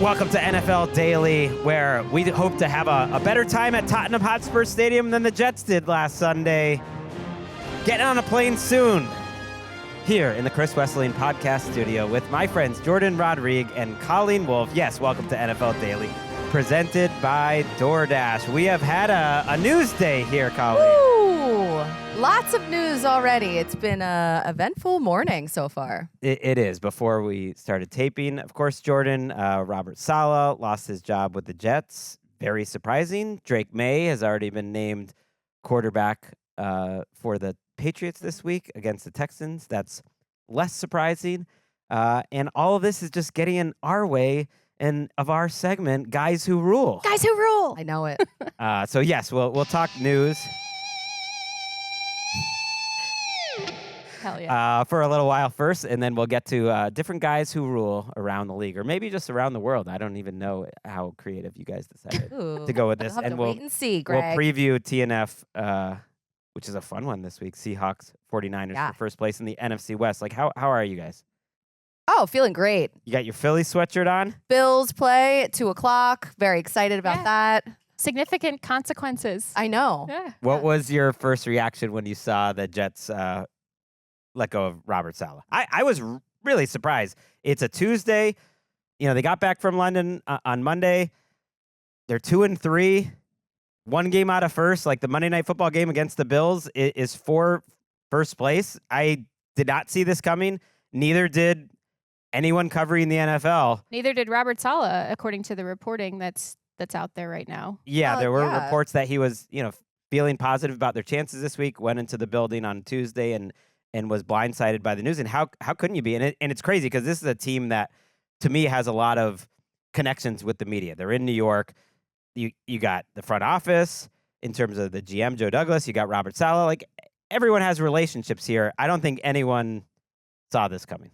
Welcome to NFL Daily, where we hope to have a better time at Tottenham Hotspur Stadium than the Jets did last Sunday. Getting on a plane soon. Here in the Chris Wesseling podcast studio with my friends Jourdan Rodrigue and Colleen Wolfe. Yes, welcome to NFL Daily, presented by DoorDash. We have had a news day here, Colleen. Woo! Lots of news already. It's been an eventful morning so far. It is. Before we started taping, of course, Jourdan, Robert Saleh lost his job with the Jets. Very surprising. Drake Maye has already been named quarterback for the Patriots this week against the Texans. That's less surprising. And all of this is just getting in our way and of our segment, Guys Who Rule. Guys Who Rule! I know it. So yes, we'll talk news. Hell yeah. For a little while first, and then we'll get to different guys who rule around the league, or maybe just around the world. I don't even know how creative you guys decided to go with this. We'll have to wait and see, Greg. We'll preview TNF, which is a fun one this week. Seahawks, 49ers for first place in the NFC West. Like, how are you guys? Oh, feeling great. You got your Philly sweatshirt on? Bills play at 2 o'clock. Very excited about that. Significant consequences. I know. Yeah. What was your first reaction when you saw the Jets let go of Robert Saleh? I was really surprised. It's a Tuesday. You know, they got back from London on Monday. They're 2-3. One game out of first. Like, the Monday Night Football game against the Bills is for first place. I did not see this coming. Neither did anyone covering the NFL. Neither did Robert Saleh, according to the reporting that's out there right now. Yeah, there were reports that he was, feeling positive about their chances this week, went into the building on Tuesday and was blindsided by the news. And how couldn't you be? And it's crazy because this is a team that, to me, has a lot of connections with the media. They're in New York. You got the front office in terms of the GM, Joe Douglas. You got Robert Saleh. Like, everyone has relationships here. I don't think anyone saw this coming.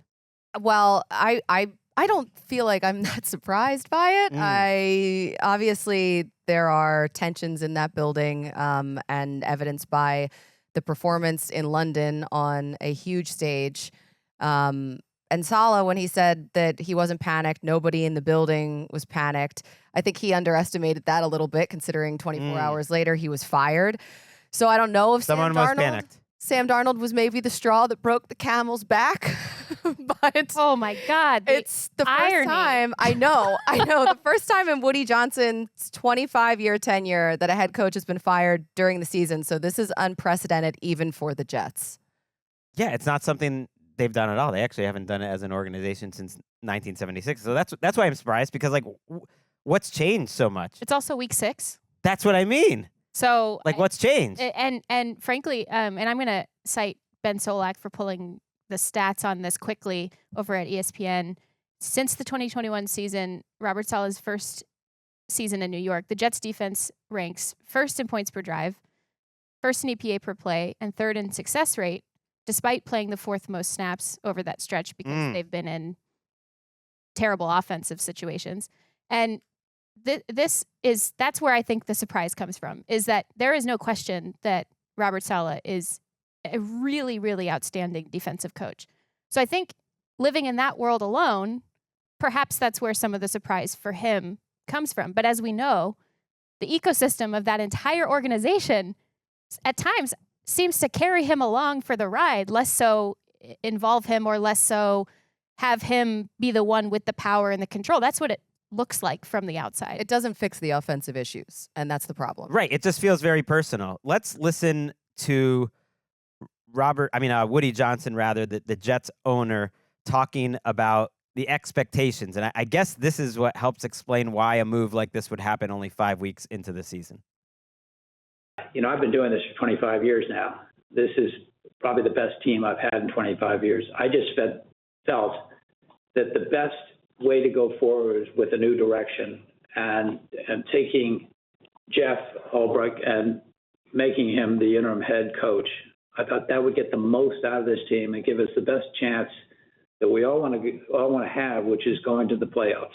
Well, I don't feel like I'm that surprised by it. Obviously, there are tensions in that building and evidenced by the performance in London on a huge stage. And Saleh, when he said that he wasn't panicked, nobody in the building was panicked. I think he underestimated that a little bit, considering 24 hours later he was fired. So I don't know if Someone must panicked. Sam Darnold was maybe the straw that broke the camel's back. But oh my God, it's the irony. First time. I know. The first time in Woody Johnson's 25-year tenure that a head coach has been fired during the season. So this is unprecedented even for the Jets. Yeah, it's not something they've done at all. They actually haven't done it as an organization since 1976. So that's why I'm surprised, because what's changed so much? It's also week 6. That's what I mean. So what's changed? And frankly, and I'm going to cite Ben Solak for pulling the stats on this quickly over at ESPN. Since the 2021 season, Robert Saleh's first season in New York, the Jets defense ranks first in points per drive, first in EPA per play, and third in success rate, despite playing the 4th most snaps over that stretch because they've been in terrible offensive situations. And that's where I think the surprise comes from, is that there is no question that Robert Saleh is a really, really outstanding defensive coach. So I think living in that world alone, perhaps that's where some of the surprise for him comes from. But as we know, the ecosystem of that entire organization at times seems to carry him along for the ride, less so involve him or less so have him be the one with the power and the control. That's what it looks like from the outside. It doesn't fix the offensive issues, and that's the problem. Right. It just feels very personal. Let's listen to Woody Johnson, the Jets owner, talking about the expectations. And I guess this is what helps explain why a move like this would happen only 5 weeks into the season. I've been doing this for 25 years now. This is probably the best team I've had in 25 years. I just felt that the best way to go forward is with a new direction and taking Jeff Ulbrich and making him the interim head coach. I thought that would get the most out of this team and give us the best chance that we all want to have, which is going to the playoffs.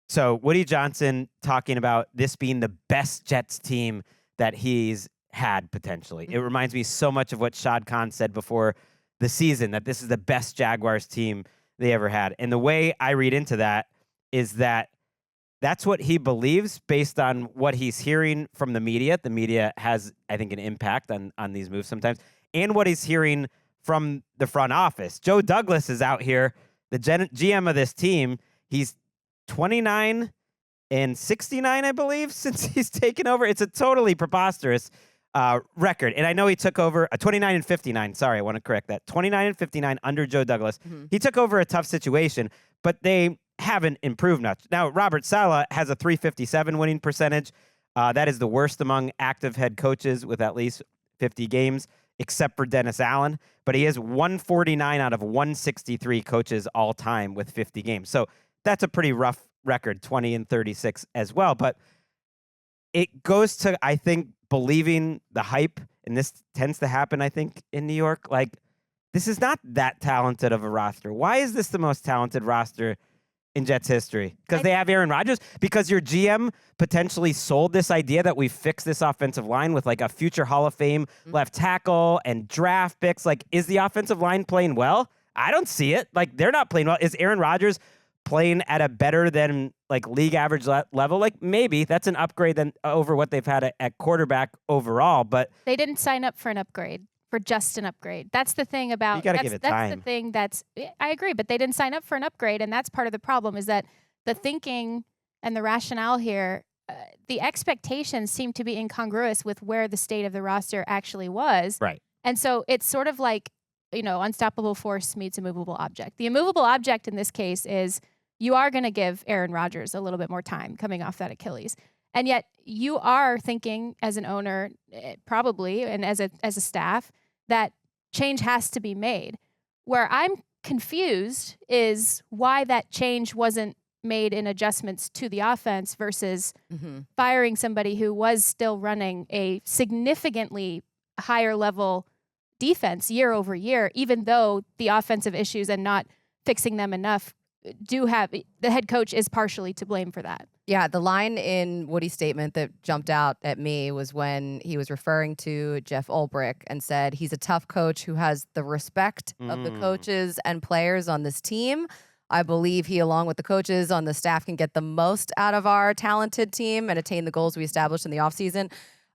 So Woody Johnson talking about this being the best Jets team that he's had potentially. It reminds me so much of what Shad Khan said before the season, that this is the best Jaguars team they ever had. And the way I read into that is that that's what he believes based on what he's hearing from the media. The media has, I think, an impact on these moves sometimes, and what he's hearing from the front office. Joe Douglas is out here, the GM of this team. He's 29 and 69, I believe, since he's taken over. It's a totally preposterous record. And I know he took over 29 and 59. Sorry, I want to correct that. 29 and 59 under Joe Douglas. Mm-hmm. He took over a tough situation, but they haven't improved much. Now, Robert Saleh has a .357 winning percentage. That is the worst among active head coaches with at least 50 games, except for Dennis Allen. But he is 149 out of 163 coaches all time with 50 games. So that's a pretty rough record, 20 and 36 as well. But it goes to, I think, believing the hype, and this tends to happen, I think, in New York. Like, this is not that talented of a roster. Why is this the most talented roster in Jets history? Because they have Aaron Rodgers? Because your GM potentially sold this idea that we fix this offensive line with like a future Hall of Fame left tackle and draft picks. Like, is the offensive line playing well? I don't see it. Like, they're not playing well. Is Aaron Rodgers playing at a better than like league average level? Like, maybe that's an upgrade than over what they've had at quarterback overall. But they didn't sign up for an upgrade. For just an upgrade. That's the thing about you got to give it time. That's the thing I agree, but they didn't sign up for an upgrade, and that's part of the problem is that the thinking and the rationale here, the expectations seem to be incongruous with where the state of the roster actually was. Right. And so it's sort of like, unstoppable force meets immovable object. The immovable object in this case is you are going to give Aaron Rodgers a little bit more time coming off that Achilles. And yet you are thinking as an owner, probably, and as a staff, that change has to be made. Where I'm confused is why that change wasn't made in adjustments to the offense versus firing somebody who was still running a significantly higher level defense year over year, even though the offensive issues and not fixing them enough do have the head coach is partially to blame for that. Yeah, the line in Woody's statement that jumped out at me was when he was referring to Jeff Ulbrich and said he's a tough coach who has the respect of the coaches and players on this team. I believe he, along with the coaches on the staff, can get the most out of our talented team and attain the goals we established in the offseason.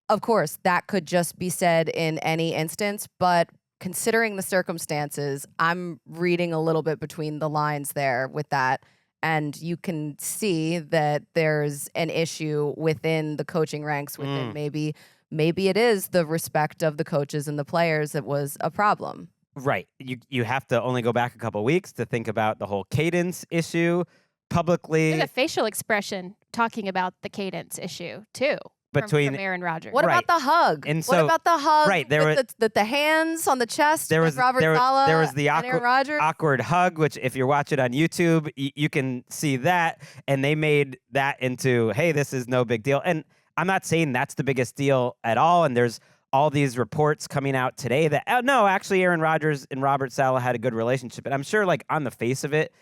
Of course, that could just be said in any instance, but considering the circumstances, I'm reading a little bit between the lines there with that. And you can see that there's an issue within the coaching ranks within maybe it is the respect of the coaches and the players that was a problem. Right. You have to only go back a couple of weeks to think about the whole cadence issue publicly. There's a facial expression talking about the cadence issue too. Between from Aaron Rodgers. What about the hug? And what about the hug? Right, there with the hands on the chest. There was Robert Saleh there was the and Aaron Rodgers. awkward hug, which if you're watching on YouTube, you can see that, and they made that into, hey, this is no big deal. And I'm not saying that's the biggest deal at all. And there's all these reports coming out today that no, actually, Aaron Rodgers and Robert Saleh had a good relationship, and I'm sure, like on the face of it,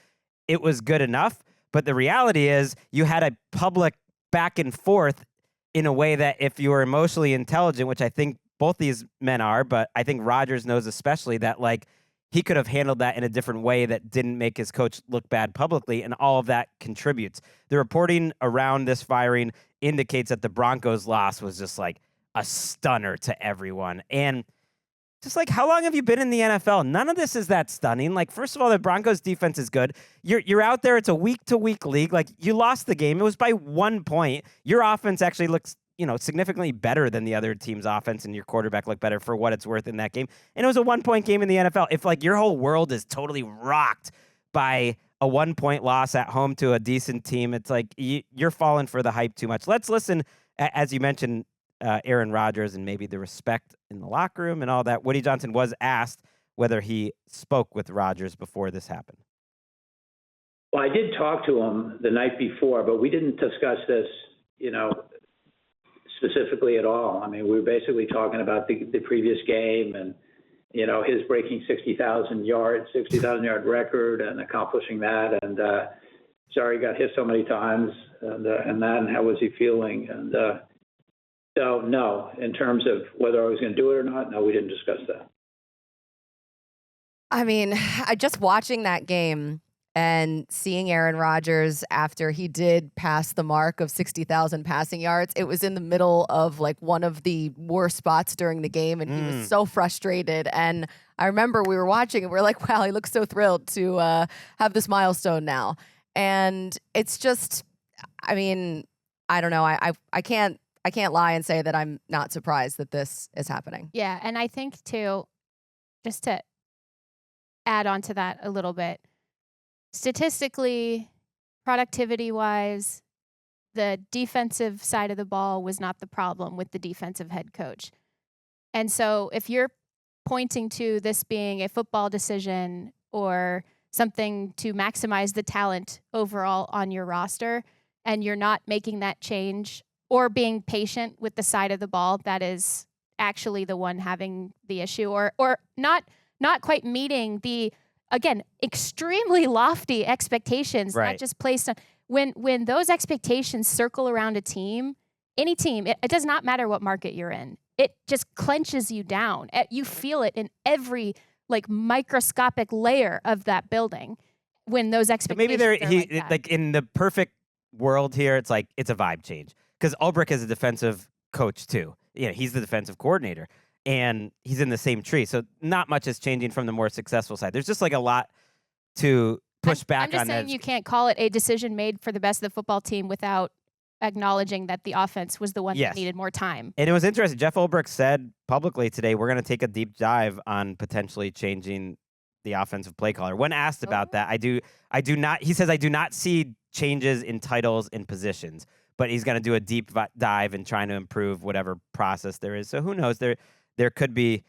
it was good enough. But the reality is, you had a public back and forth in a way that if you were emotionally intelligent, which I think both these men are, but I think Rodgers knows especially that, like, he could have handled that in a different way that didn't make his coach look bad publicly, and all of that contributes. The reporting around this firing indicates that the Broncos' loss was just like a stunner to everyone. And just like, how long have you been in the NFL? None of this is that stunning. Like, first of all, the Broncos defense is good. You're out there. It's a week-to-week league. Like, you lost the game. It was by 1 point. Your offense actually looks, significantly better than the other team's offense, and your quarterback looked better for what it's worth in that game. And it was a 1-point game in the NFL. If, like, your whole world is totally rocked by a 1-point loss at home to a decent team, it's like you're falling for the hype too much. Let's listen, as you mentioned, Aaron Rodgers and maybe the respect in the locker room and all that. Woody Johnson was asked whether he spoke with Rodgers before this happened. Well, I did talk to him the night before, but we didn't discuss this, specifically at all. I mean, we were basically talking about the previous game and, his breaking 60,000 yard record and accomplishing that. And sorry, he got hit so many times and how was he feeling? And, so, no, in terms of whether I was going to do it or not, no, we didn't discuss that. I mean, just watching that game, and seeing Aaron Rodgers after he did pass the mark of 60,000 passing yards, it was in the middle of like one of the worst spots during the game, and he was so frustrated. And I remember we were watching and we are like, wow, he looks so thrilled to have this milestone now. And it's just, I mean, I don't know. I can't lie and say that I'm not surprised that this is happening. Yeah, and I think too, just to add on to that a little bit, statistically, productivity-wise, the defensive side of the ball was not the problem with the defensive head coach. And so if you're pointing to this being a football decision or something to maximize the talent overall on your roster, and you're not making that change or being patient with the side of the ball that is actually the one having the issue, or not quite meeting the, again, extremely lofty expectations, Right. not just placed on when those expectations circle around a team, any team, it does not matter what market you're in. It just clenches you down. You feel it in every like microscopic layer of that building when those expectations Maybe are like that. like in the perfect world here, it's like it's a vibe change because Ulbrich is a defensive coach too. You know, he's the defensive coordinator and he's in the same tree. So not much is changing from the more successful side. There's just like a lot to push back I'm just on saying that. you can't call it a decision made for the best of the football team without acknowledging that the offense was the one Yes. that needed more time. And it was interesting. Jeff Ulbrich said publicly today, we're going to take a deep dive on potentially changing the offensive play caller. When asked about that, I do not, he says, I do not see changes in titles and positions, but he's going to do a deep dive and trying to improve whatever process there is. So who knows? There could be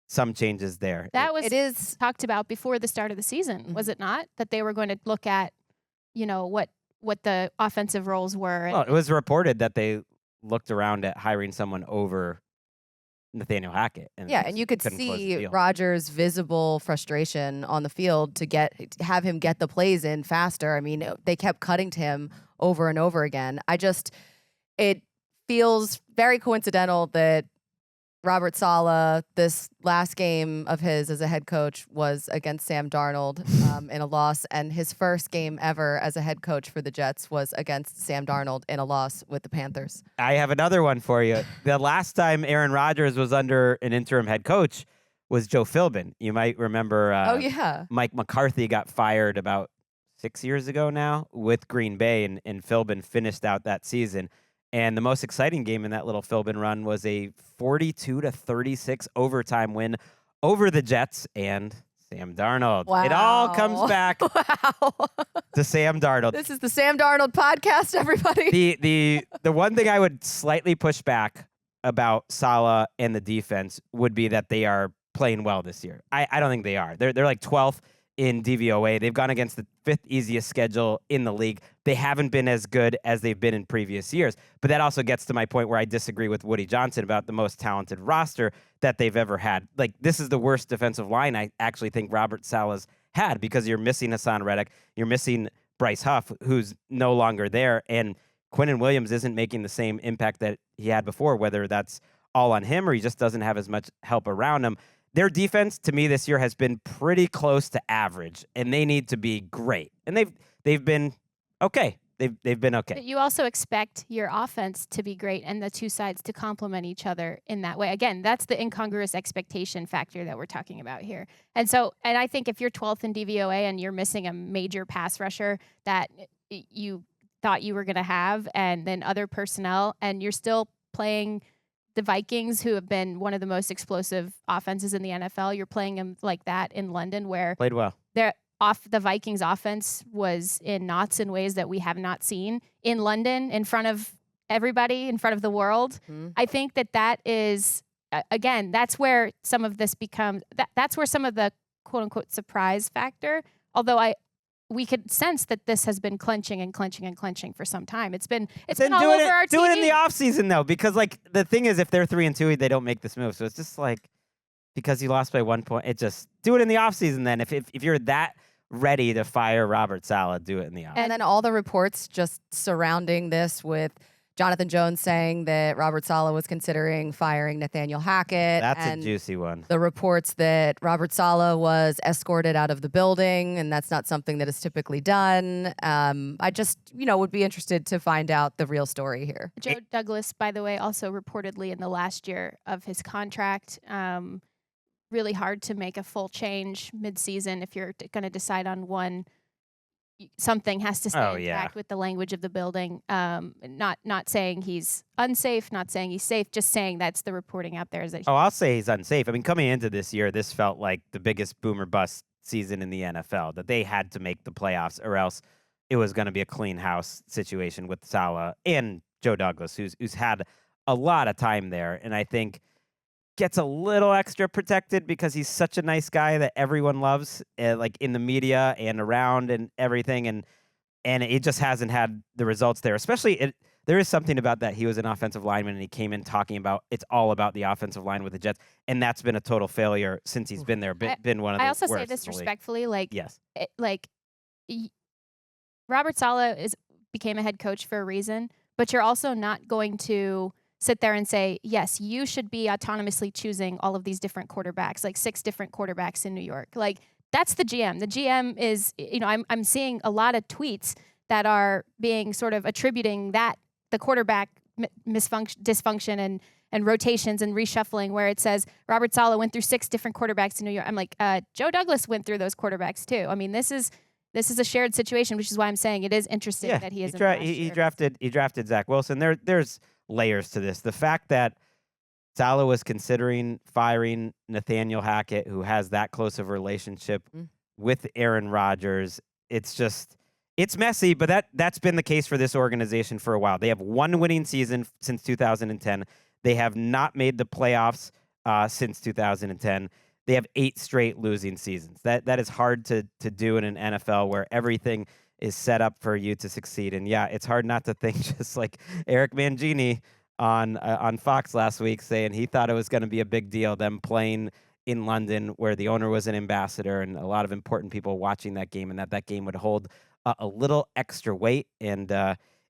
some changes there. That was It is talked about before the start of the season, was it not? That they were going to look at, you know, what the offensive roles were. And Well, it was reported that they looked around at hiring someone over Nathaniel Hackett. And yeah, and you could couldn't close the see deal. Rodgers' visible frustration on the field to have him get the plays in faster. I mean, they kept cutting to him over and over again. It feels very coincidental that Robert Saleh, this last game of his as a head coach was against Sam Darnold in a loss, and his first game ever as a head coach for the Jets was against Sam Darnold in a loss with the Panthers. I have another one for you. The last time Aaron Rodgers was under an interim head coach was Joe Philbin. You might remember Oh yeah, Mike McCarthy got fired about 6 years ago now with Green Bay, and Philbin finished out that season. And the most exciting game in that little Philbin run was a 42-36 overtime win over the Jets and Sam Darnold. wow. It all comes back Wow. to Sam Darnold. This is the Sam Darnold podcast, everybody. The one thing I would slightly push back about Saleh and the defense would be that they are playing well this year. I don't think they are. They're like 12th in DVOA. They've gone against the 5th easiest schedule in the league. They haven't been as good as they've been in previous years. But that also gets to my point where I disagree with Woody Johnson about the most talented roster that they've ever had. Like, this is the worst defensive line I actually think Robert Saleh's had, because you're missing Hassan Reddick. You're missing Bryce Huff, who's no longer there. And Quinnen Williams isn't making the same impact that he had before, whether that's all on him or he just doesn't have as much help around him. Their defense, to me, this year has been pretty close to average, and they need to be great. And they've been okay. They've been okay. But you also expect your offense to be great and the two sides to complement each other in that way. Again, that's the incongruous expectation factor that we're talking about here. And I think if you're 12th in DVOA and you're missing a major pass rusher that you thought you were going to have, and then other personnel, and you're still playing the Vikings, who have been one of the most explosive offenses in the NFL, you're playing them like that in London, where Played well. the Vikings offense was in knots in ways that we have not seen in London, in front of everybody, in front of the world. Mhm. I think that is, again, that's where some of this becomes, that's where some of the quote unquote surprise factor, although we could sense that this has been clenching and clenching and clenching for some time. It's been all over our TV. Do it in the offseason, though, because like the thing is, if they're 3-2, they don't make this move. So it's just like, because you lost by 1 point, it just do it in the offseason then. If you're that ready to fire Robert Saleh, do it in the offseason. And then all the reports just surrounding this with Jonathan Jones saying that Robert Saleh was considering firing Nathaniel Hackett. That's and a juicy one. the reports that Robert Saleh was escorted out of the building, and that's not something that is typically done. I just, would be interested to find out the real story here. Joe Douglas, by the way, also reportedly in the last year of his contract. Really hard to make a full change mid-season if you're going to decide on one. Something has to stay intact with the language of the building. Not saying he's unsafe, not saying he's safe, just saying that's the reporting out there. Is that I'll say he's unsafe. I mean, coming into this year, this felt like the biggest boomer bust season in the NFL, that they had to make the playoffs or else it was going to be a clean house situation with Saleh and Joe Douglas, who's had a lot of time there. And I think gets a little extra protected because he's such a nice guy that everyone loves, like in the media and around and everything. And it just hasn't had the results there, especially there is something about that. He was an offensive lineman and he came in talking about it's all about the offensive line with the Jets. And that's been a total failure since he's been there. Been one of the I also worst say this in the league. respectfully, Yes. Robert Saleh became a head coach for a reason, but you're also not going to sit there and say, yes, you should be autonomously choosing all of these different quarterbacks, like 6 different quarterbacks in New York. Like, that's the GM. The GM is, I'm seeing a lot of tweets that are being sort of attributing that the quarterback dysfunction and rotations and reshuffling, where it says Robert Saleh went through 6 different quarterbacks in New York. I'm like, Joe Douglas went through those quarterbacks too. I mean, this is a shared situation, which is why I'm saying it is interesting that he is. He drafted Zach Wilson. There's layers to this. The fact that Saleh was considering firing Nathaniel Hackett, who has that close of a relationship with Aaron Rodgers, it's messy, but that's been the case for this organization for a while. They have one winning season since 2010. They have not made the playoffs since 2010. They have 8 straight losing seasons. That is hard to do in an NFL where everything is set up for you to succeed. And yeah, it's hard not to think just like Eric Mangini on Fox last week saying he thought it was going to be a big deal, them playing in London where the owner was an ambassador and a lot of important people watching that game, and that game would hold a little extra weight. And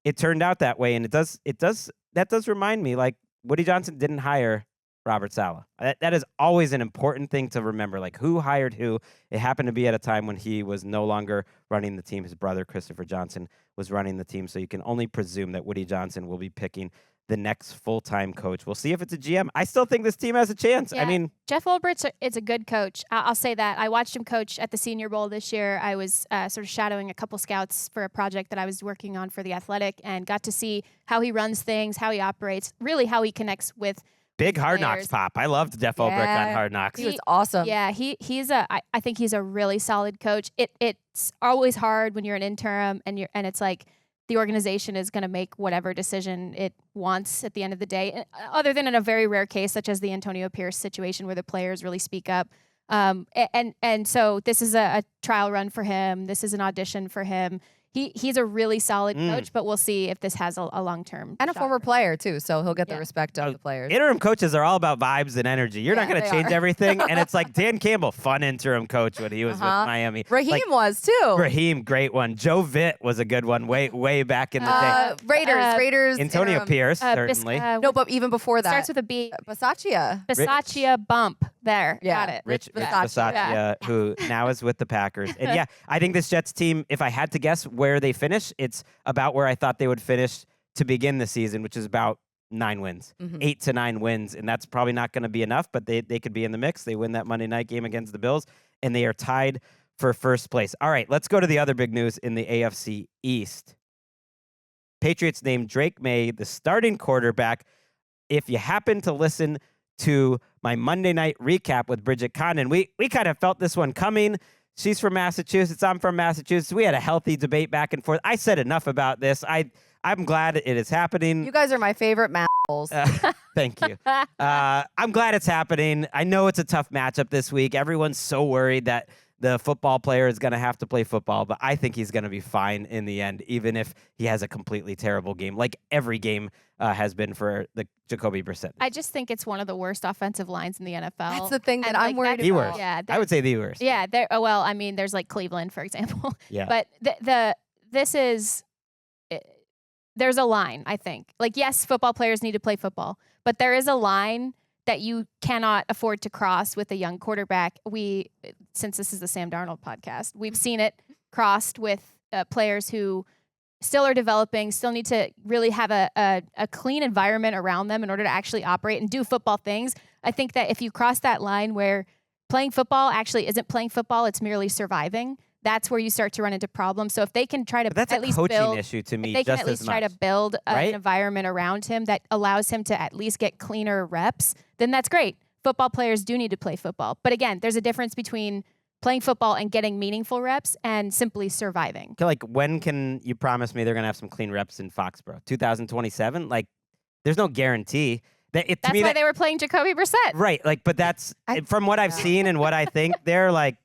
it turned out that way. And that does remind me, like, Woody Johnson didn't hire Robert Saleh. That is always an important thing to remember, like who hired who. It happened to be at a time when he was no longer running the team. His brother, Christopher Johnson, was running the team. So you can only presume that Woody Johnson will be picking the next full-time coach. We'll see if it's a GM. I still think this team has a chance. Yeah. I mean, Jeff Ulbricht is a good coach. I'll say that. I watched him coach at the Senior Bowl this year. I was sort of shadowing a couple scouts for a project that I was working on for The Athletic and got to see how he runs things, how he operates, really how he connects with big Hard Knocks players. pop. I loved Jeff Ulbricht on Hard Knocks. He was awesome. Yeah, I think he's a really solid coach. It's always hard when you're an interim and it's like the organization is going to make whatever decision it wants at the end of the day, other than in a very rare case such as the Antonio Pierce situation where the players really speak up. And so this is a trial run for him. This is an audition for him. He's a really solid coach, but we'll see if this has a long-term And a former player, too, so he'll get the respect of the players. Interim coaches are all about vibes and energy. You're not going to change everything. And it's like Dan Campbell, fun interim coach when he was with Miami. Raheem was, too. Raheem, great one. Joe Vitt was a good one way back in the day. Raiders. Antonio interim. Pierce, certainly. No, but even before that. Starts with a B. Bisaccia. Bump. There. Yeah. Got it. Rich Bisaccia. Bisaccia, who now is with the Packers. And yeah, I think this Jets team, if I had to guess where they finish, it's about where I thought they would finish to begin the season, which is about 9 wins, 8 to 9 wins. And that's probably not going to be enough, but they could be in the mix. They win that Monday night game against the Bills, and they are tied for first place. All right, let's go to the other big news in the AFC East. Patriots named Drake Maye the starting quarterback. If you happen to listen to my Monday night recap with Bridget Condon, we kind of felt this one coming. She's from Massachusetts. I'm from Massachusetts. We had a healthy debate back and forth. I said enough about this. I'm glad it is happening. You guys are my favorite massholes. Thank you. I'm glad it's happening. I know it's a tough matchup this week. Everyone's so worried that the football player is going to have to play football, but I think he's going to be fine in the end, even if he has a completely terrible game, like every game has been for the Jacoby Brissett. I just think it's one of the worst offensive lines in the NFL. That's the thing that And, I'm worried about. The worst. Yeah, I would say the worst. Yeah, well, I mean, there's like Cleveland, for example. Yeah. But there's a line, I think. Like, yes, football players need to play football, but there is a line that you cannot afford to cross with a young quarterback. Since this is the Sam Darnold podcast, we've seen it crossed with players who still are developing, still need to really have a clean environment around them in order to actually operate and do football things. I think that if you cross that line where playing football actually isn't playing football, it's merely surviving, that's where you start to run into problems. So if they can try to That's at a least coaching build, issue to me. if they can just at least as try much. to build Right? an environment around him that allows him to at least get cleaner reps, then that's great. Football players do need to play football. But again, there's a difference between playing football and getting meaningful reps and simply surviving. Like, when can you promise me they're going to have some clean reps in Foxborough? 2027? Like, there's no guarantee. That's why they were playing Jacoby Brissett. Right. Like, but that's from what I've seen and what I think, they're like,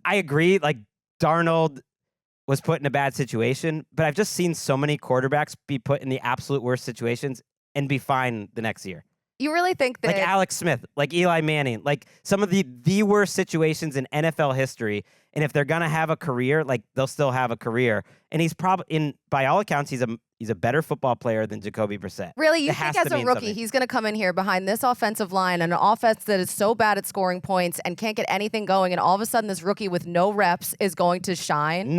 I agree. Like, Darnold was put in a bad situation, but I've just seen so many quarterbacks be put in the absolute worst situations and be fine the next year. You really think that Like Alex Smith, like Eli Manning, like some of the worst situations in NFL history. And if they're gonna have a career, like they'll still have a career. And he's probably, by all accounts, he's a better football player than Jacoby Brissett. Really, you It has think as to a mean rookie, something. he's going to come in here behind this offensive line and an offense that is so bad at scoring points and can't get anything going, and all of a sudden this rookie with no reps is going to shine?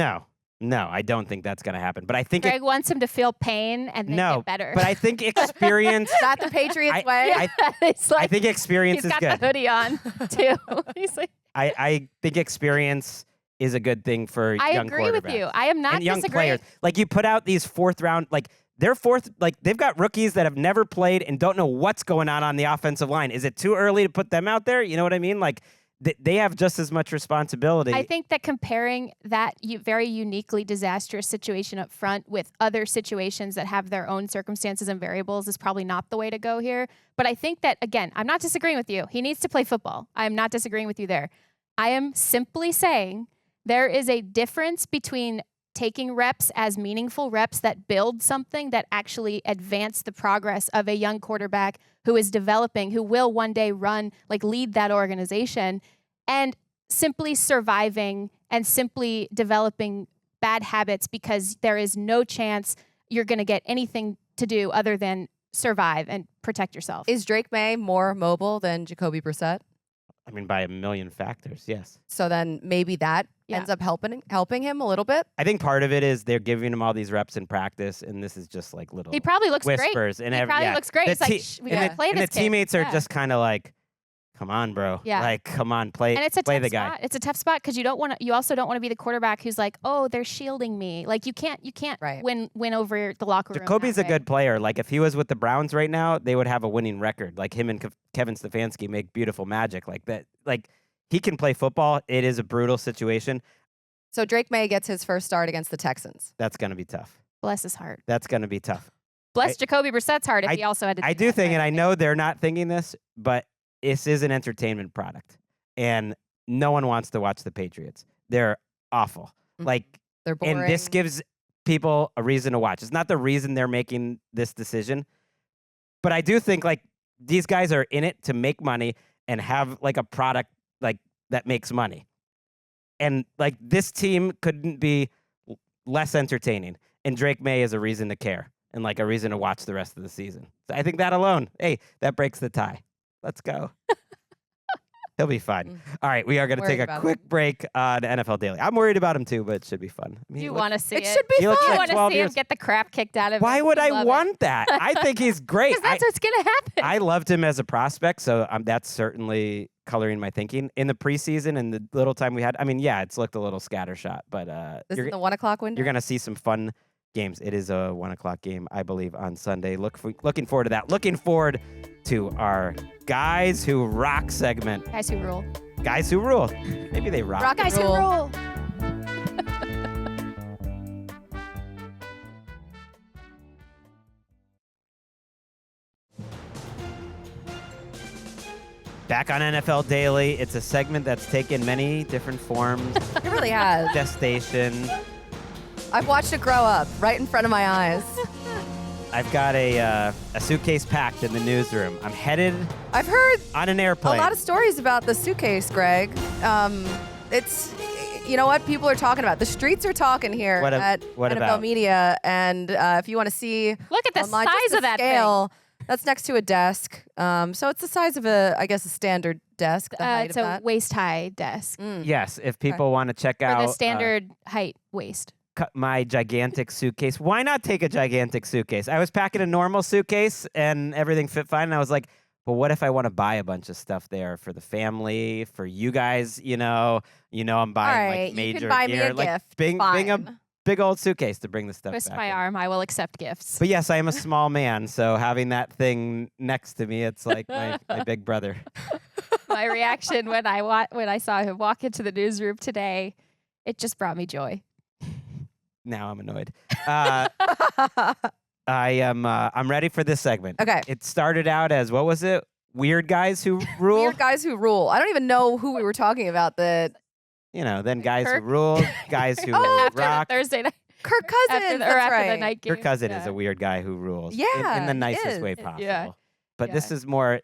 No, I don't think that's gonna happen. But I think Greg wants him to feel pain and then get better. But I think experience. Is that the Patriots way? It's like, I think experience he's is got good. the hoodie on too. He's like, I think experience is a good thing for I young agree with quarterbacks. you. I am not and young disagreeing. players. Like, you put out these fourth round, like they've got rookies that have never played and don't know what's going on the offensive line. Is it too early to put them out there? You know what I mean? Like, they have just as much responsibility. I think that comparing that very uniquely disastrous situation up front with other situations that have their own circumstances and variables is probably not the way to go here. But I think that, again, I'm not disagreeing with you. He needs to play football. I am not disagreeing with you there. I am simply saying there is a difference between taking reps as meaningful reps that build something that actually advance the progress of a young quarterback who is developing, who will one day lead that organization, and simply surviving and simply developing bad habits because there is no chance you're going to get anything to do other than survive and protect yourself. Is Drake Maye more mobile than Jacoby Brissett? I mean, by a million factors, yes. So then maybe that ends up helping him a little bit? I think part of it is they're giving him all these reps in practice, and this is just like little He probably looks whispers. great. And He probably looks great. The It's like, we got to play and this the teammates are just kind of like, come on, bro. Yeah. Like, come on, play. And it's a play tough the guy. spot. It's a tough spot because you also don't want to be the quarterback who's like, oh, they're shielding me. Like, you can't Right. win over the locker room. Jacoby's that a way. good player. Like, if he was with the Browns right now, they would have a winning record. Like, him and Kevin Stefanski make beautiful magic like that. Like, he can play football. It is a brutal situation. So Drake Maye gets his first start against the Texans. That's going to be tough. Bless his heart. That's going to be tough. Bless Jacoby Brissett's heart if he also had to. I do think, and I know they're not thinking this, but this is an entertainment product, and no one wants to watch the Patriots. They're awful. Mhm. Like, They're boring. and this gives people a reason to watch. It's not the reason they're making this decision, but I do think like these guys are in it to make money and have like a product like that makes money. And like this team couldn't be less entertaining. And Drake Maye is a reason to care and like a reason to watch the rest of the season. So I think that alone, hey, that breaks the tie. Let's go. He'll be fine. All right, we are going to take Worried a about quick break on NFL Daily. I'm worried about him too, but it should be fun. I mean, You look- want to see it? It should be He looks fun. You like want to 12 see him years. get the crap kicked out of him? Why would I Love it. want that? I think he's great. Because that's what's gonna happen. I loved him as a prospect, so that's certainly coloring my thinking. In the preseason and the little time we had, I mean, yeah, it's looked a little scattershot, but This is the 1 o'clock window. you're going to see some fun games. It is a 1 o'clock game, I believe, on Sunday. Looking forward to that. Looking forward to our Guys Who Rock segment. Guys who rule. Guys Who Rule. Maybe they rock. Rock and Guys who rule. rule. Back on NFL Daily. It's a segment that's taken many different forms. It really has. Gestation. I've watched it grow up right in front of my eyes. I've got a suitcase packed in the newsroom. I'm headed I've heard on an a airplane. lot of stories about the suitcase, Greg. It's you know what? People are talking about. The streets are talking here at what NFL about? Media. And if you want to see Look at the online, size just the of that scale, that's next to a desk. So it's the size of a standard desk. The height It's of a that. waist-high desk Yes, if people want to check for out the standard height waist. my gigantic suitcase, why not take a gigantic suitcase? I was packing a normal suitcase and everything fit fine, and I was like, but what if I want to buy a bunch of stuff there for the family, for you guys? I'm buying right, like major you can buy gear, me a like gift. being Fine. a big old suitcase to bring the stuff Twist back my in. arm. I will accept gifts. But yes, I am a small man, so having that thing next to me, it's like my big brother. My reaction when I saw him walk into the newsroom today, it just brought me joy. Now I'm annoyed. I'm ready for this segment. Okay. It started out as, what was it? Weird guys who rule. Weird guys who rule. I don't even know who we were talking about. Then guys Kirk? who rule, guys who After the rock. Thursday night, Kirk Cousins. after That's right. the night game. Your cousin is Yeah. a weird guy who rules. in Yeah, the he nicest is. way possible. Yeah. But Yeah.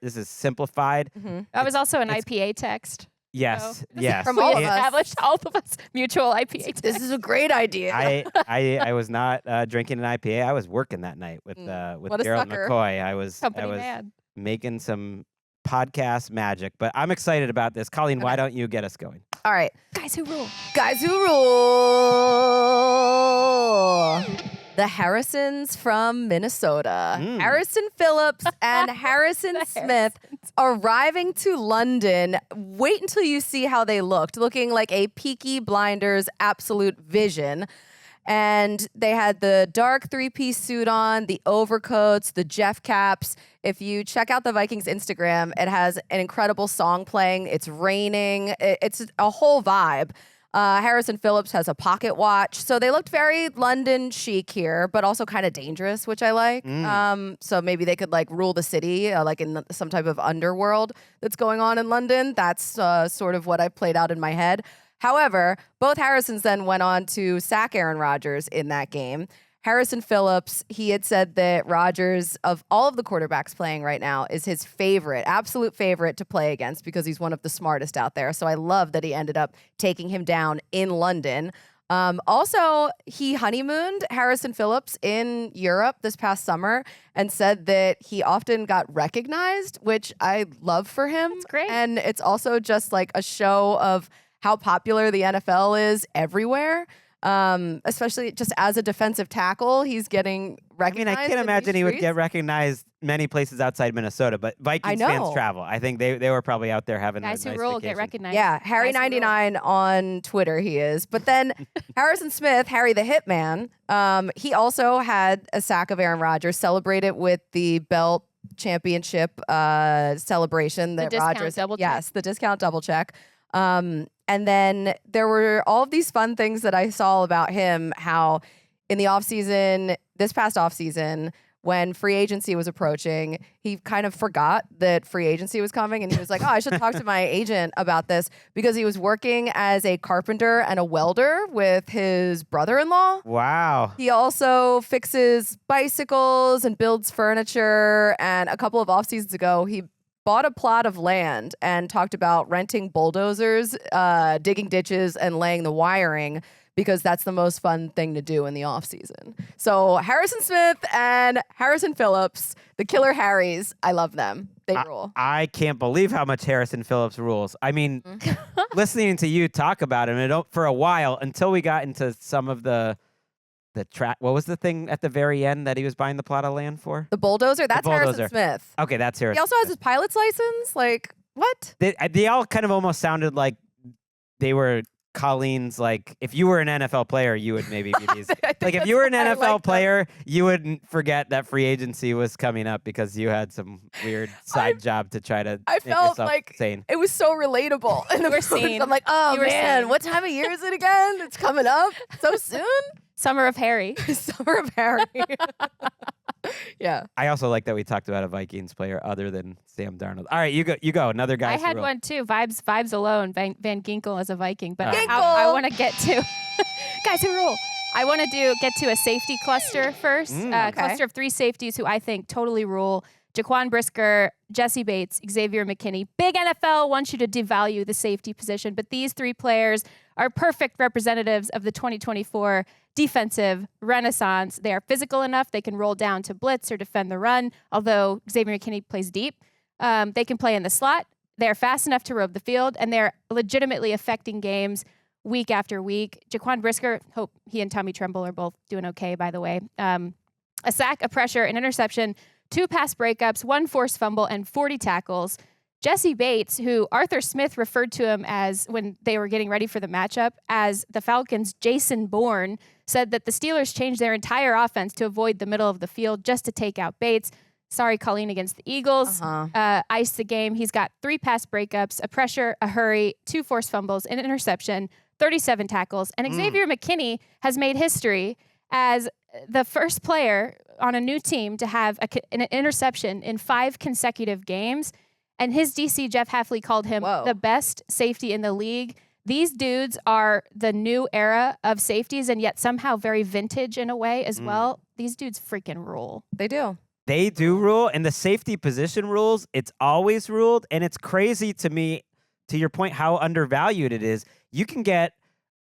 this is simplified. Mhm. That was also an It's- IPA text. Yes, So, yes. From all of we us. established all of us mutual IPA text. This is a great idea. I was not drinking an IPA. I was working that night with What a Gerald sucker. McCoy. I was Company man. making some podcast magic. But I'm excited about this. Colleen, why don't you get us going? All right. Guys who rule. Guys who rule. The Harrisons from Minnesota. Mm. Harrison Phillips and Harrison The Smith arriving to London. Wait until you see how they looked, looking like a Peaky Blinders absolute vision. And they had the dark three-piece suit on, the overcoats, the Jeff caps. If you check out the Vikings Instagram, it has an incredible song playing. It's raining. It's a whole vibe. Harrison Phillips has a pocket watch. So they looked very London chic here, but also kind of dangerous, which I like. So maybe they could like rule the city, like in some type of underworld that's going on in London. That's sort of what I played out in my head. However, both Harrisons then went on to sack Aaron Rodgers in that game. Harrison Phillips, he had said that Rodgers, of all of the quarterbacks playing right now, is his favorite, absolute favorite to play against because he's one of the smartest out there. So I love that he ended up taking him down in London. Also, he honeymooned Harrison Phillips in Europe this past summer and said that he often got recognized, which I love for him. That's great. And it's also just like a show of how popular the NFL is everywhere. Especially just as a defensive tackle, he's getting recognized. I can't in these imagine he would streets. get recognized many places outside Minnesota, but Vikings fans know. travel. I think they were probably out there having Guys a who nice rule vacation. get recognized. Yeah, Guys who rule. Harry99 on Twitter he is. But then Harrison Smith, Harry the Hitman, he also had a sack of Aaron Rodgers, celebrated with the belt championship celebration that discount Rodgers. double check. Yes, the discount double check. And then there were all of these fun things that I saw about him, how in the offseason, this past offseason, when free agency was approaching, he kind of forgot that free agency was coming. And he was like, oh, I should talk to my agent about this because he was working as a carpenter and a welder with his brother-in-law. Wow. He also fixes bicycles and builds furniture. And a couple of off seasons ago, he bought a plot of land and talked about renting bulldozers, digging ditches, and laying the wiring because that's the most fun thing to do in the off season. So Harrison Smith and Harrison Phillips, the Killer Harrys, I love them. They rule. I can't believe how much Harrison Phillips rules. I mean, listening to you talk about him for a while until we got into some of the track. What was the thing at the very end that he was buying the plot of land for? The bulldozer, that's bulldozer. Harrison Smith. Okay, that's Harrison. He also has his pilot's license. Like, what? They all kind of almost sounded like they were Colleen's, like, if you were an NFL player, you would maybe be these. I think Like, if that's you were an why I NFL like them. player, you wouldn't forget that free agency was coming up because you had some weird side job to try to I make felt yourself like sane. it was so relatable. And You were seen. I'm like, oh You were man, seen. what time of year is it again? It's coming up so soon. Summer of Harry. Summer of Harry. Yeah. I also like that we talked about a Vikings player other than Sam Darnold. All right, you go. Another guy. I had one too. Vibes alone. Van Ginkel as a Viking. But Ginkel! I want to get to guys who rule. I want to get to a safety cluster first. Okay. Cluster of three safeties who I think totally rule. Jaquan Brisker, Jesse Bates, Xavier McKinney. Big NFL wants you to devalue the safety position, but these three players are perfect representatives of the 2024 defensive renaissance. They are physical enough. They can roll down to blitz or defend the run, although Xavier McKinney plays deep. They can play in the slot. They're fast enough to rove the field, and they're legitimately affecting games week after week. Jaquan Brisker, hope he and Tommy Tremble are both doing okay, by the way. A sack, a pressure, an interception, 2 pass breakups, 1 forced fumble, and 40 tackles. Jesse Bates, who Arthur Smith referred to him as, when they were getting ready for the matchup, as the Falcons' Jason Bourne, said that the Steelers changed their entire offense to avoid the middle of the field just to take out Bates. Sorry, Colleen, against the Eagles. Iced the game. He's got 3 pass breakups, a pressure, a hurry, 2 forced fumbles, an interception, 37 tackles. And Xavier McKinney has made history as the first player on a new team to have an interception in 5 consecutive games. And his DC, Jeff Hafley, called him the best safety in the league. These dudes are the new era of safeties, and yet somehow very vintage in a way as well. These dudes freaking rule. They do. They do rule, and the safety position rules, it's always ruled, and it's crazy to me, to your point, how undervalued it is. You can get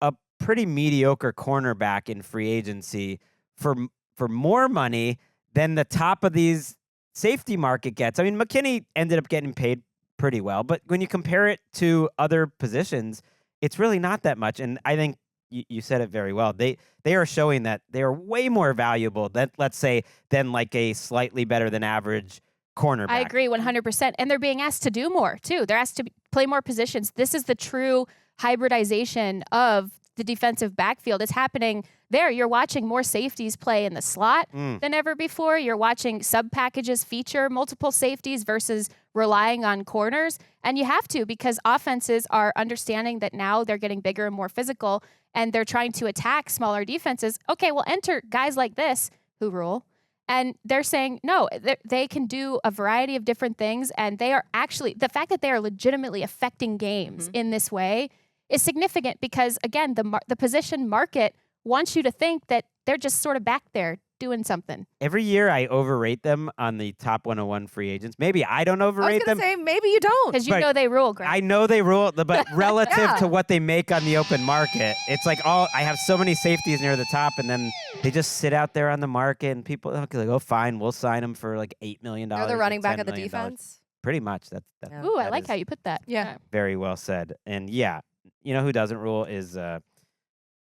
a pretty mediocre cornerback in free agency for more money than the top of these safety market gets. I mean, McKinney ended up getting paid pretty well, but when you compare it to other positions, it's really not that much. And I think you said it very well. They are showing that they are way more valuable than, let's say, than like a slightly better than average cornerback. I agree 100%. And they're being asked to do more, too. They're asked to play more positions. This is the true hybridization of the defensive backfield. It's happening there. You're watching more safeties play in the slot than ever before. You're watching sub packages feature multiple safeties versus relying on corners. And you have to, because offenses are understanding that now they're getting bigger and more physical, and they're trying to attack smaller defenses. Okay, well, enter guys like this who rule. And they're saying, no, they can do a variety of different things. And they are actually, the fact that they are legitimately affecting games in this way is significant because, again, the position market wants you to think that they're just sort of back there doing something. Every year I overrate them on the top 101 free agents. Maybe I don't overrate them. I was going to say, maybe you don't. Because you know they rule, Greg. I know they rule, but relative to what they make on the open market, it's like, I have so many safeties near the top, and then they just sit out there on the market, and people are like, oh, fine, we'll sign them for like $8 million. They're the running back of the defense? Pretty much. That's Ooh, I like how you put that. Yeah. Very well said. And yeah, you know who doesn't rule is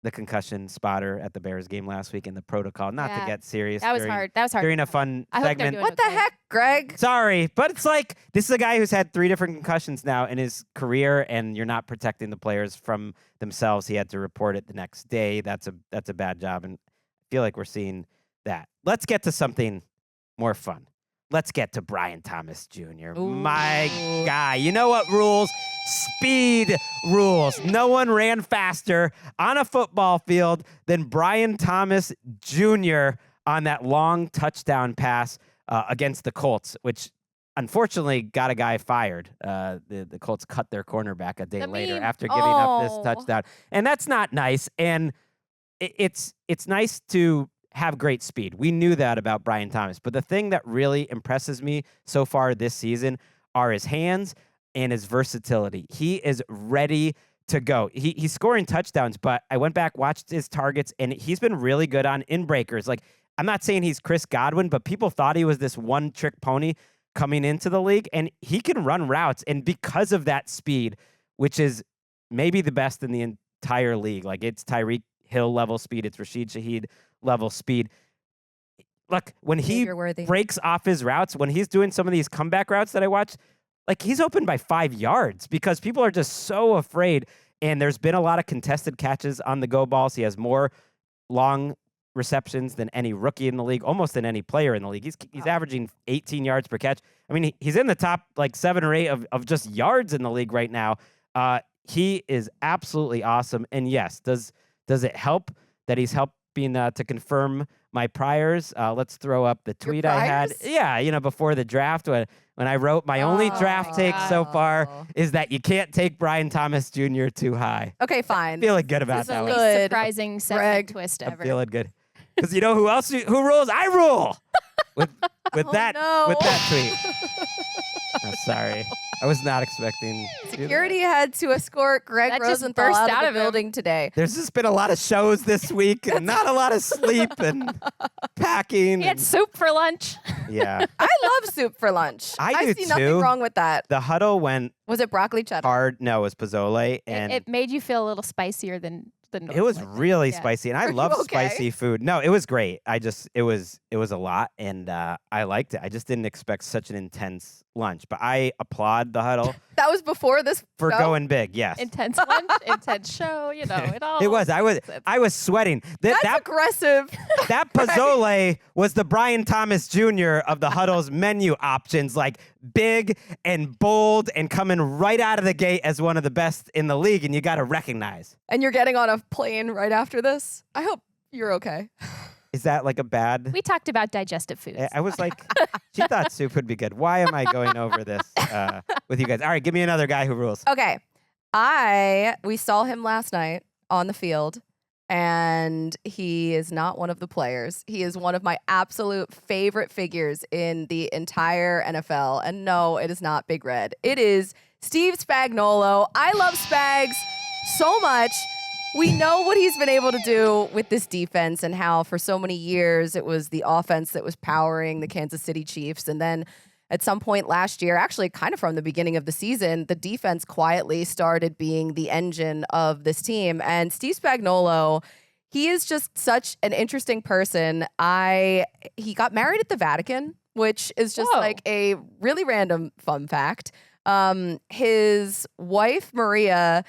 the concussion spotter at the Bears game last week in the protocol. Not to get serious. That was hard. That was hard. During a fun segment. What the heck, Greg? Sorry, but it's like, this is a guy who's had 3 different concussions now in his career, and you're not protecting the players from themselves. He had to report it the next day. That's a bad job, and I feel like we're seeing that. Let's get to something more fun. Let's get to Brian Thomas Jr. Ooh. My guy. You know what rules? Speed rules. No one ran faster on a football field than Brian Thomas Jr. on that long touchdown pass against the Colts, which unfortunately got a guy fired. The Colts cut their cornerback a day later after giving up this touchdown. And that's not nice. And it's nice to have great speed. We knew that about Brian Thomas. But the thing that really impresses me so far this season are his hands and his versatility. He is ready to go. He's scoring touchdowns, but I went back, watched his targets, and he's been really good on in-breakers. Like, I'm not saying he's Chris Godwin, but people thought he was this one-trick pony coming into the league, and he can run routes. And because of that speed, which is maybe the best in the entire league, like it's Tyreek Hill level speed, it's Rashid Shaheed level speed. Look, when he breaks off his routes, when he's doing some of these comeback routes that I watch, like he's open by 5 yards because people are just so afraid. And there's been a lot of contested catches on the go balls. He has more long receptions than any rookie in the league, almost than any player in the league. He's averaging 18 yards per catch. I mean, he's in the top like 7 or 8 of just yards in the league right now. He is absolutely awesome. And yes, does it help that he's helping to confirm my priors? Let's throw up the tweet I had. Yeah, before the draft when I wrote my only draft take so far is that you can't take Brian Thomas Jr. too high. Okay, fine. Feeling good about that one. Good. Surprising segment twist ever. I'm feeling good. Because you know who else who rules? I rule. With that tweet. I'm sorry. I was not expecting. Security had to escort Gregg That just Rosenthal burst out out of of the him. building today. There's just been a lot of shows this week and not a lot of sleep and packing. He had and- soup for lunch. yeah. I love soup for lunch. I do see nothing too. wrong with that. The huddle went Was it broccoli cheddar? hard. No, it was pozole. And It made you feel a little spicier than normal. it was I think. really Yeah. spicy, and I Are love you okay? spicy food. No, it was great. It was a lot, and I liked it. I just didn't expect such an intense lunch, but I applaud the huddle That was before this for show? going big. Yes, Intense lunch, intense show. You know, it all. it was. I was sweating. That's That aggressive. that pozole was the Brian Thomas Jr. of the huddle's menu options, like big and bold and coming right out of the gate as one of the best in the league, and you got to recognize. And you're getting on a plane right after this? I hope you're okay. Is that like a bad? We talked about digestive foods. I was like, she thought soup would be good. Why am I going over this with you guys? All right, give me another guy who rules. Okay. We saw him last night on the field, and he is not one of the players. He is one of my absolute favorite figures in the entire NFL. And no, it is not Big Red. It is Steve Spagnuolo. I love Spags so much. We know what he's been able to do with this defense and how for so many years it was the offense that was powering the Kansas City Chiefs. And then at some point last year, actually kind of from the beginning of the season, the defense quietly started being the engine of this team. And Steve Spagnuolo, he is just such an interesting person. He got married at the Vatican, which is just Whoa. like a really random fun fact. His wife, Maria,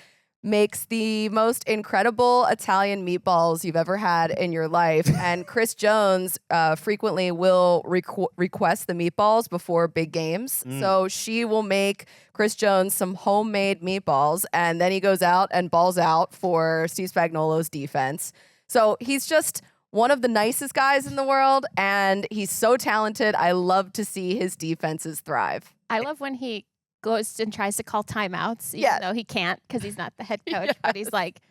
makes the most incredible Italian meatballs you've ever had in your life. And Chris Jones frequently will request the meatballs before big games. So she will make Chris Jones some homemade meatballs, and then he goes out and balls out for Steve Spagnuolo's defense. So he's just one of the nicest guys in the world, and he's so talented. I love to see his defenses thrive. I love when he goes and tries to call timeouts, even though he can't because he's not the head coach, but he's like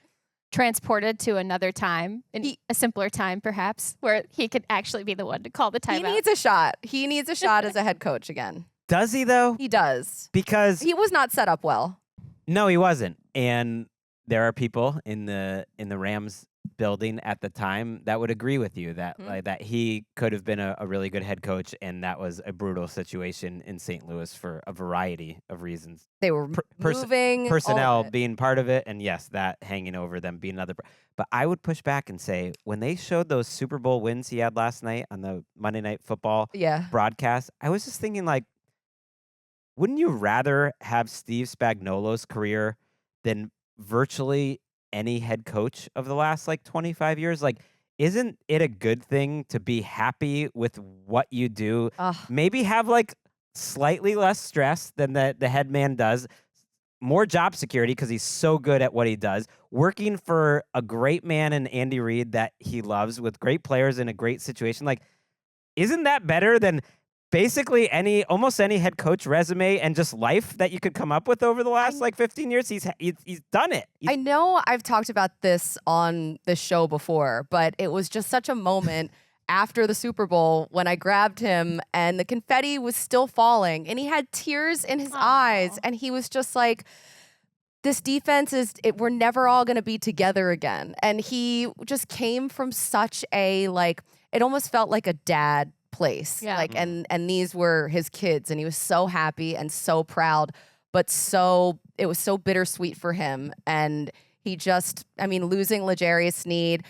transported to another time, a simpler time perhaps, where he could actually be the one to call the timeout. He needs a shot. He needs a shot as a head coach again. Does he though? He does. Because He was not set up well. no, he wasn't. And there are people in the Rams building at the time that would agree with you that that he could have been a really good head coach, and that was a brutal situation in St. Louis for a variety of reasons. They were moving. all of Personnel it. being part of it, and yes, that hanging over them being another. But I would push back and say when they showed those Super Bowl wins he had last night on the Monday Night Football Yeah. broadcast, I was just thinking like, wouldn't you rather have Steve Spagnuolo's career than virtually any head coach of the last like 25 years? Like, isn't it a good thing to be happy with what you do? Ugh. Maybe have like slightly less stress than the head man does, more job security because he's so good at what he does, working for a great man in Andy Reid that he loves with great players in a great situation. Like, isn't that better than basically almost any head coach resume and just life that you could come up with over the last like 15 years? He's done it. I know I've talked about this on this show before, but it was just such a moment after the Super Bowl when I grabbed him and the confetti was still falling and he had tears in his eyes and he was just like, this defense we're never all going to be together again. And he just came from such a, like, it almost felt like a dad place. Yeah. Like, and these were his kids and he was so happy and so proud, but it was so bittersweet for him. And he just, I mean, losing L'Jarius Sneed,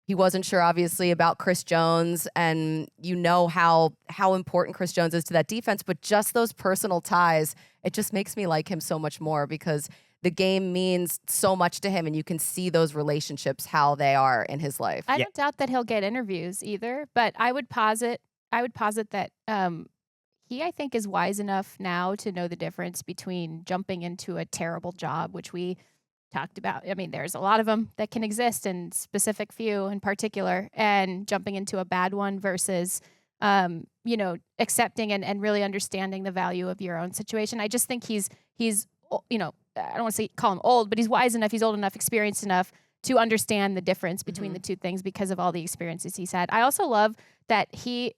he wasn't sure obviously about Chris Jones, and you know how important Chris Jones is to that defense, but just those personal ties, it just makes me like him so much more because the game means so much to him and you can see those relationships, how they are in his life. I don't doubt that he'll get interviews either, but I would posit that he, I think, is wise enough now to know the difference between jumping into a terrible job, which we talked about. I mean, there's a lot of them that can exist, and specific few in particular, and jumping into a bad one versus, accepting and really understanding the value of your own situation. I just think he's I don't want to call him old, but he's wise enough, he's old enough, experienced enough to understand the difference between the two things because of all the experiences he's had. I also love that he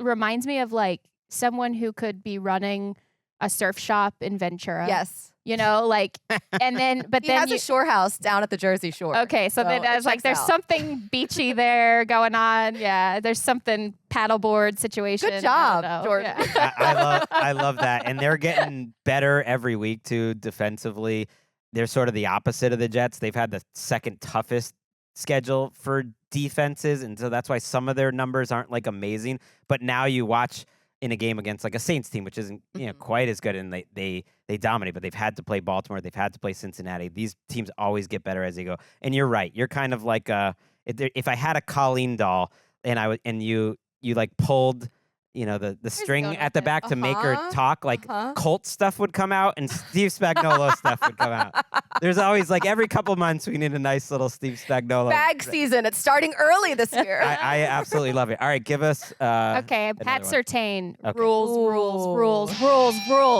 reminds me of like someone who could be running a surf shop in Ventura. Yes. You know, like, and then, but He then has a shore house down at the Jersey Shore. okay, so then I was like, there's something beachy there going on. Yeah, there's something paddleboard situation. Good job, I don't know. Jordan. Yeah. I love that, and they're getting better every week too defensively. They're sort of the opposite of the Jets. They've had the second toughest schedule for defenses, and so that's why some of their numbers aren't like amazing. But now you watch in a game against like a Saints team, which isn't quite as good, and they dominate, but they've had to play Baltimore, they've had to play Cincinnati. These teams always get better as they go. And you're right, you're kind of like if I had a Colleen doll and you like pulled the string going at the with it. back to make her talk, like Colt stuff would come out and Steve Spagnuolo stuff would come out. There's always like every couple months we need a nice little Steve Spagnuolo. Bag season. It's starting early this year. I absolutely love it. All right, give us Okay, Pat one. Surtain. Okay. Rules.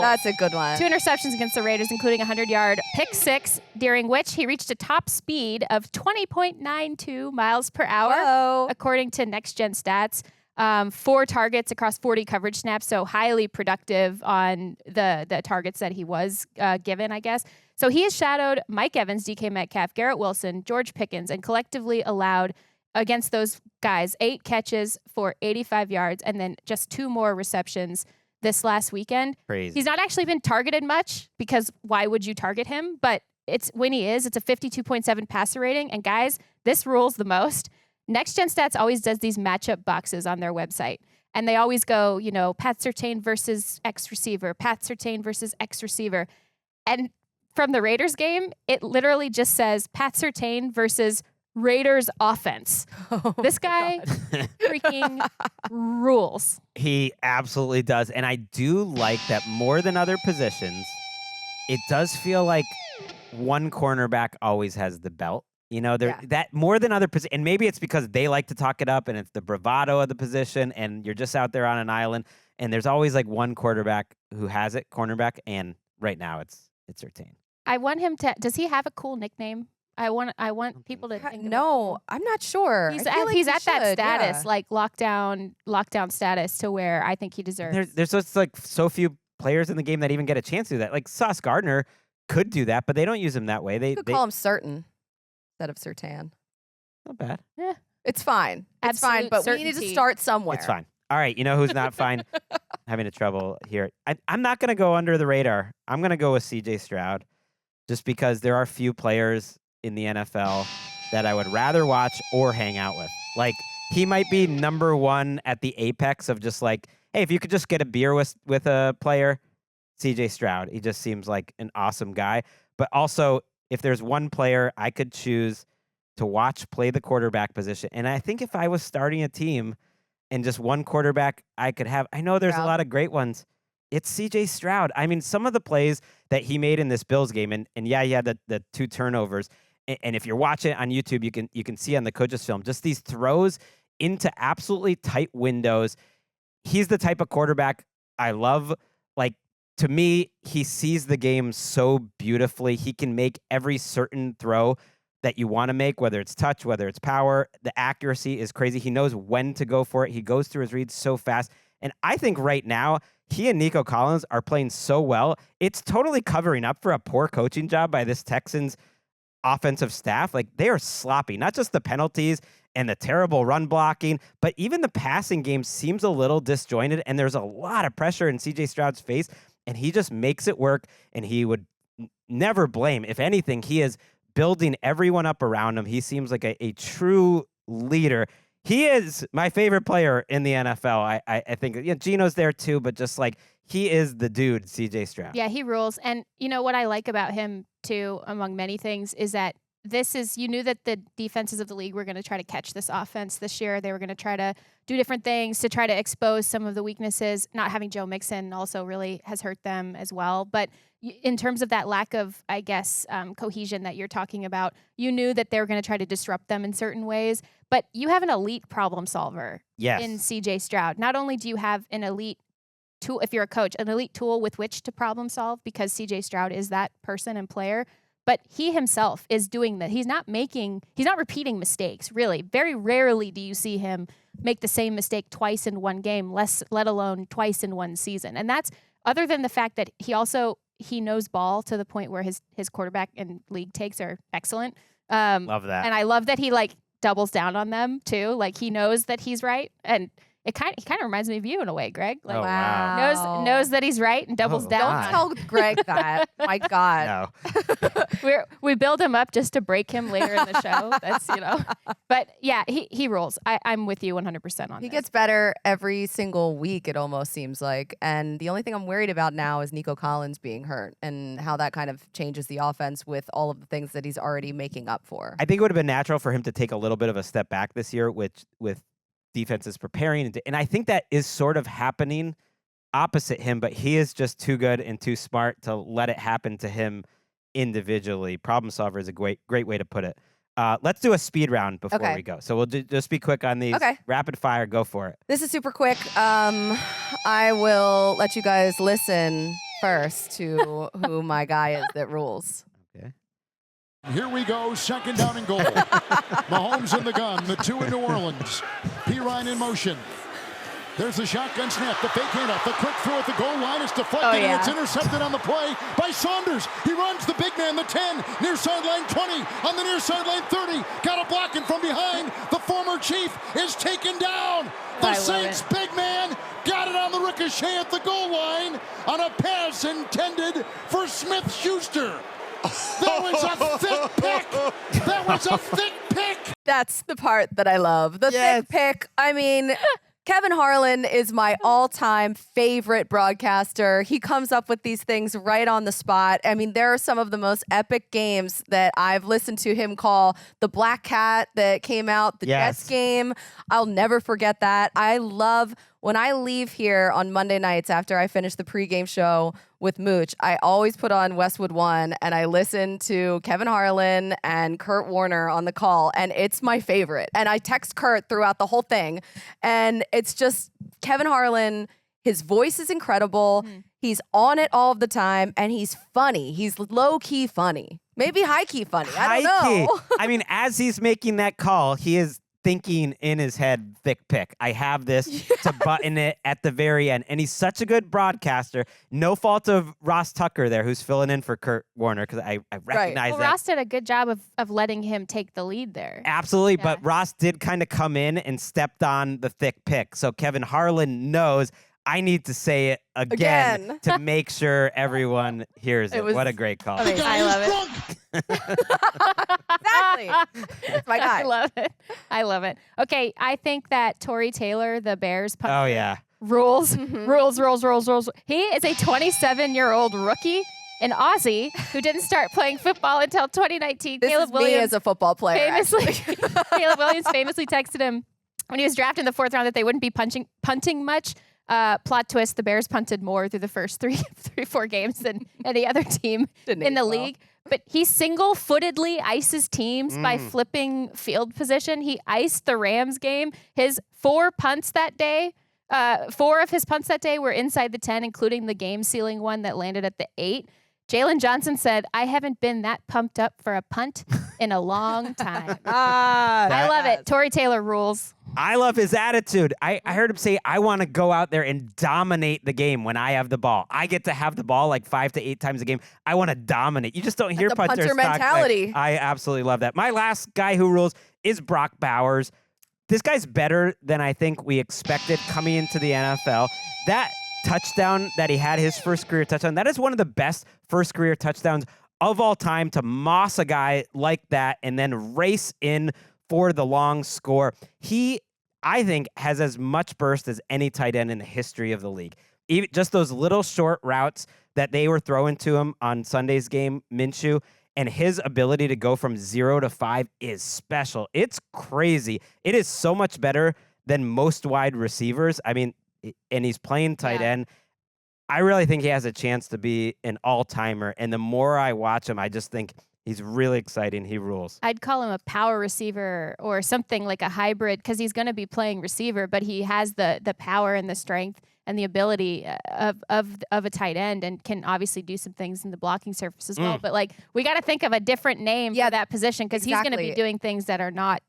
That's a good one. 2 interceptions against the Raiders, including a 100-yard pick six, during which he reached a top speed of 20.92 miles per hour, Whoa. according to Next Gen Stats. 4 targets across 40 coverage snaps, so highly productive on the targets that he was given, I guess. So he has shadowed Mike Evans, DK Metcalf, Garrett Wilson, George Pickens, and collectively allowed against those guys 8 catches for 85 yards and then just 2 more receptions this last weekend. Crazy. He's not actually been targeted much because why would you target him? But it's when he is, it's a 52.7 passer rating. And guys, this rules the most. Next Gen Stats always does these matchup boxes on their website. And they always go, Pat Surtain versus X receiver, Pat Surtain versus X receiver. And from the Raiders game, it literally just says Pat Surtain versus Raiders offense. This guy freaking rules. He absolutely does. And I do like that more than other positions. It does feel like one cornerback always has the belt. That more than other positions. And maybe it's because they like to talk it up and it's the bravado of the position and you're just out there on an island. And there's always like one quarterback who has it, cornerback. And right now it's Surtain. I want him to. Does he have a cool nickname? I want people to think. No, I'm not sure. He's I feel like he's he at that should, status, yeah. like lockdown status, to where I think he deserves. There's just like so few players in the game that even get a chance to do that. Like Sauce Gardner could do that, but they don't use him that way. You could call him Certain instead of Surtain. Not bad. Yeah, It's fine. It's Absolute fine, but we certainty. need to start somewhere. It's fine. All right, you know who's not fine? Having a trouble here. I'm not going to go under the radar. I'm going to go with CJ Stroud just because there are few players in the NFL that I would rather watch or hang out with. Like, he might be number one at the apex of just like, hey, if you could just get a beer with a player, CJ Stroud. He just seems like an awesome guy. But also, if there's one player I could choose to watch play the quarterback position, and I think if I was starting a team and just one quarterback I could have, I know there's a lot of great ones. It's CJ Stroud. I mean, some of the plays that he made in this Bills game, and yeah, he had the 2 turnovers. And if you're watching it on YouTube, you can see on the coaches film just these throws into absolutely tight windows. He's the type of quarterback I love. Like, to me, he sees the game so beautifully. He can make every certain throw that you want to make, whether it's touch, whether it's power. The accuracy is crazy. He knows when to go for it. He goes through his reads so fast. And I think right now, he and Nico Collins are playing so well. It's totally covering up for a poor coaching job by this Texans offensive staff. Like, they are sloppy, not just the penalties and the terrible run blocking, but even the passing game seems a little disjointed, and there's a lot of pressure in CJ Stroud's face, and he just makes it work, and he would never blame. If anything, he is building everyone up around him. He seems like a true leader. He is my favorite player in the NFL. I think Geno's there too, but just like, he is the dude, CJ Stroud. Yeah, he rules. And you know what I like about him too, among many things, is that you knew that the defenses of the league were going to try to catch this offense this year. They were going to try to do different things to try to expose some of the weaknesses. Not having Joe Mixon also really has hurt them as well. But in terms of that lack of, I guess, cohesion that you're talking about, you knew that they were going to try to disrupt them in certain ways. But you have an elite problem solver in CJ Stroud. Not only do you have an elite tool, if you're a coach, an elite tool with which to problem solve, because CJ Stroud is that person and player, but he himself is doing that. He's not repeating mistakes, really. Very rarely do you see him make the same mistake twice in one game, let alone twice in one season. And that's other than the fact that he knows ball to the point where his quarterback and league takes are excellent. Love that. And I love that he like doubles down on them too. Like he knows that he's right, and he kind of reminds me of you in a way, Greg. Like, Oh, wow. knows that he's right and doubles Oh, down. Don't tell Greg that. My God. No. We build him up just to break him later in the show. That's but yeah, he rules. I'm with you 100% on He this. gets better every single week, it almost seems like. And the only thing I'm worried about now is Nico Collins being hurt and how that kind of changes the offense with all of the things that he's already making up for. I think it would have been natural for him to take a little bit of a step back this year, with defenses preparing. And I think that is sort of happening opposite him, but he is just too good and too smart to let it happen to him individually. Problem solver is a great way to put it. Let's do a speed round before we go. So we'll just be quick on these. Okay. Rapid fire, go for it. This is super quick. I will let you guys listen first to who my guy is that rules. Okay. Here we go, second down and goal. Mahomes in the gun, the 2 in New Orleans. Pirine in motion. There's the shotgun snap, the fake handoff, the quick throw at the goal line. It's deflected and it's intercepted on the play by Saunders. He runs the big man, the 10, near sideline 20, on the near sideline 30. Got a blocking from behind. The former Chief is taken down. The Saints big man got it on the ricochet at the goal line on a pass intended for Smith-Schuster. That was a thick pick. That was a thick pick. That's the part that I love. The thick pick. I mean, Kevin Harlan is my all-time favorite broadcaster. He comes up with these things right on the spot. I mean, there are some of the most epic games that I've listened to him call. The Black Cat that came out, the Jets game. I'll never forget that. I love when I leave here on Monday nights after I finish the pregame show with Mooch, I always put on Westwood One and I listen to Kevin Harlan and Kurt Warner on the call, and it's my favorite. And I text Kurt throughout the whole thing, and it's just Kevin Harlan. His voice is incredible. He's on it all of the time, and he's funny. He's low-key funny. Maybe high-key funny. I don't know. I mean, as he's making that call, he is thinking in his head, thick pick. I have this to button it at the very end. And he's such a good broadcaster. No fault of Ross Tucker there, who's filling in for Kurt Warner, because I recognize that. Ross did a good job of letting him take the lead there. Absolutely, but Ross did kind of come in and stepped on the thick pick. So Kevin Harlan knows I need to say it again. To make sure everyone hears it. What a great call. I love it. Exactly. That's my guy. I love it. Okay, I think that Torrey Taylor, the Bears punter, rules. He is a 27-year-old rookie, an Aussie who didn't start playing football until 2019. This Caleb is Williams me as a football player. Caleb Williams famously texted him when he was drafted in the 4th round that they wouldn't be punting much. Plot twist, the Bears punted more through the first 4 games than any other team in the league. But he single-footedly ices teams by flipping field position. He iced the Rams game. His 4 punts that day, 4 of his punts that day were inside the 10, including the game-sealing one that landed at the 8. Jalen Johnson said, "I haven't been that pumped up for a punt in a long time." I love it. Torrey Taylor rules. I love his attitude. I heard him say, I want to go out there and dominate the game when I have the ball. I get to have the ball like 5 to 8 times a game. I want to dominate. You just don't hear punters punter talk mentality. I absolutely love that. My last guy who rules is Brock Bowers. This guy's better than I think we expected coming into the NFL. That touchdown that he had, his first career touchdown, that is one of the best first career touchdowns of all time, to moss a guy like that and then race in for the long score. He, I think, has as much burst as any tight end in the history of the league. Even just those little short routes that they were throwing to him on Sunday's game, Minshew, and his ability to go from 0 to 5 is special. It's crazy. It is so much better than most wide receivers. I mean, and he's playing tight end. I really think he has a chance to be an all-timer. And the more I watch him, I just think he's really exciting. He rules. I'd call him a power receiver or something like a hybrid, because he's going to be playing receiver, but he has the power and the strength and the ability of a tight end, and can obviously do some things in the blocking surface as well. But like, we got to think of a different name for that position, because he's going to be doing things that are not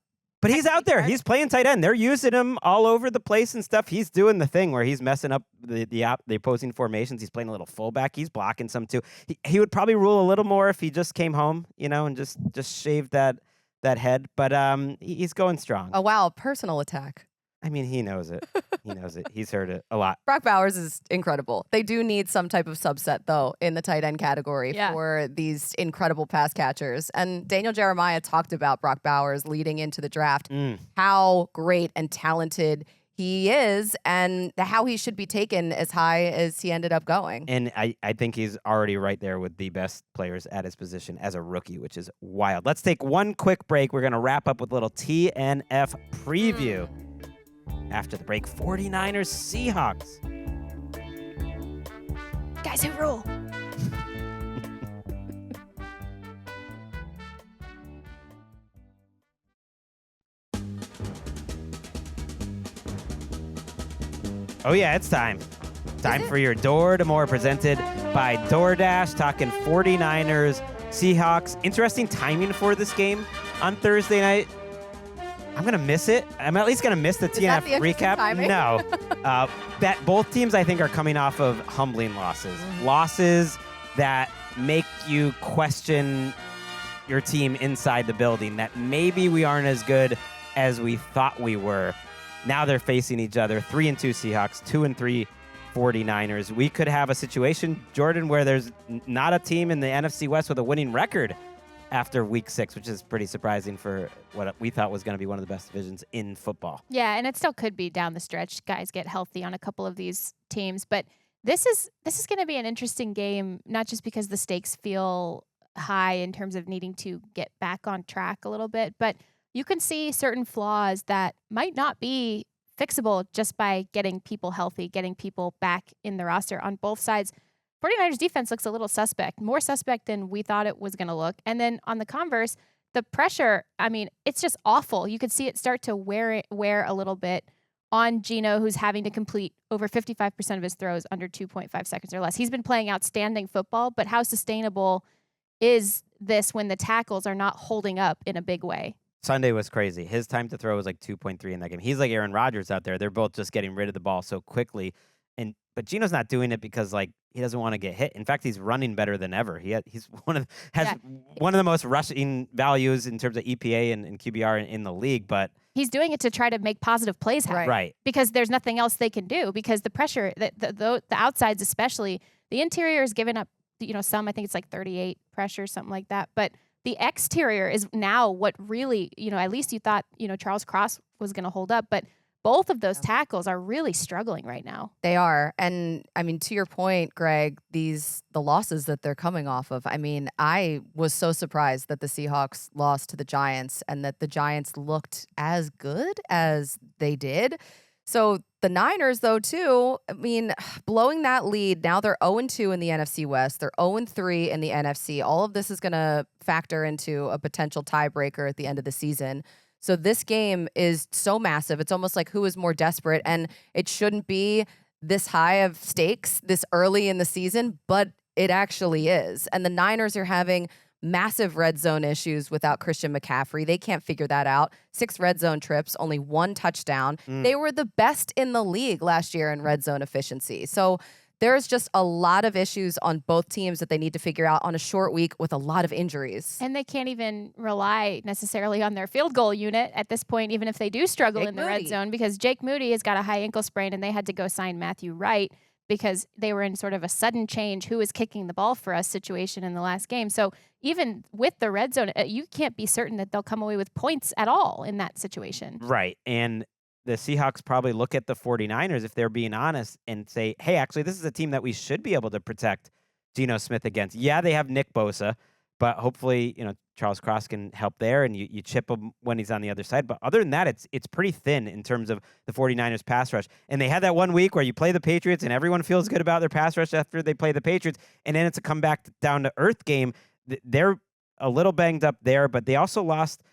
But he's out there. Technically He's playing tight end. They're using him all over the place and stuff. He's doing the thing where he's messing up the opposing formations. He's playing a little fullback. He's blocking some too. He would probably rule a little more if he just came home, and just shaved that head. But he's going strong. Oh, wow. Personal attack. I mean, he knows it. He knows it. He's heard it a lot. Brock Bowers is incredible. They do need some type of subset, though, in the tight end category for these incredible pass catchers. And Daniel Jeremiah talked about Brock Bowers leading into the draft, how great and talented he is and how he should be taken as high as he ended up going. And I think he's already right there with the best players at his position as a rookie, which is wild. Let's take one quick break. We're going to wrap up with a little TNF preview. After the break, 49ers Seahawks. Guys who rule. Oh yeah, it's time. Time for your Door to More presented by DoorDash. Talking 49ers Seahawks. Interesting timing for this game on Thursday night. I'm going to miss it. I'm at least going to miss the TNF recap. Timing? No. That both teams, I think, are coming off of humbling losses. Losses that make you question your team inside the building, that maybe we aren't as good as we thought we were. Now they're facing each other. 3-2 Seahawks, 2-3 49ers. We could have a situation, Jordan, where there's not a team in the NFC West with a winning record after week 6, which is pretty surprising for what we thought was going to be one of the best divisions in football. Yeah, and it still could be down the stretch. Guys get healthy on a couple of these teams, but this is going to be an interesting game, not just because the stakes feel high in terms of needing to get back on track a little bit, but you can see certain flaws that might not be fixable just by getting people healthy, getting people back in the roster on both sides. 49ers defense looks a little suspect, more suspect than we thought it was going to look. And then on the converse, the pressure, I mean, it's just awful. You could see it start to wear a little bit on Geno, who's having to complete over 55% of his throws under 2.5 seconds or less. He's been playing outstanding football, but how sustainable is this when the tackles are not holding up in a big way? Sunday was crazy. His time to throw was like 2.3 in that game. He's like Aaron Rodgers out there. They're both just getting rid of the ball so quickly. But Geno's not doing it because he doesn't want to get hit. In fact, he's running better than ever. He's one of the most rushing values in terms of EPA and QBR in the league. But he's doing it to try to make positive plays happen. Right. Because there's nothing else they can do. Because the pressure, the outsides especially, the interior is giving up. Some, I think it's like 38 pressure, something like that. But the exterior is now what really, at least you thought, Charles Cross was going to hold up, but both of those tackles are really struggling right now. They are. And I mean, to your point, Greg, the losses that they're coming off of, I mean, I was so surprised that the Seahawks lost to the Giants and that the Giants looked as good as they did. So the Niners, though, too, I mean, blowing that lead, now they're 0-2 in the NFC West. They're 0-3 in the NFC. All of this is going to factor into a potential tiebreaker at the end of the season. So this game is so massive. It's almost like who is more desperate, and it shouldn't be this high of stakes this early in the season, but it actually is. And the Niners are having massive red zone issues without Christian McCaffrey. They can't figure that out. 6 red zone trips, only 1 touchdown. They were the best in the league last year in red zone efficiency. So there's just a lot of issues on both teams that they need to figure out on a short week with a lot of injuries. And they can't even rely necessarily on their field goal unit at this point, even if they do struggle in the red zone, because Jake Moody has got a high ankle sprain and they had to go sign Matthew Wright because they were in sort of a sudden change who is kicking the ball for us situation in the last game. So even with the red zone, you can't be certain that they'll come away with points at all in that situation. Right. And the Seahawks probably look at the 49ers, if they're being honest, and say, hey, actually, this is a team that we should be able to protect Geno Smith against. Yeah, they have Nick Bosa, but hopefully, Charles Cross can help there, and you chip him when he's on the other side. But other than that, it's pretty thin in terms of the 49ers pass rush. And they had that one week where you play the Patriots, and everyone feels good about their pass rush after they play the Patriots, and then it's a comeback down to earth game. They're a little banged up there, but they also lost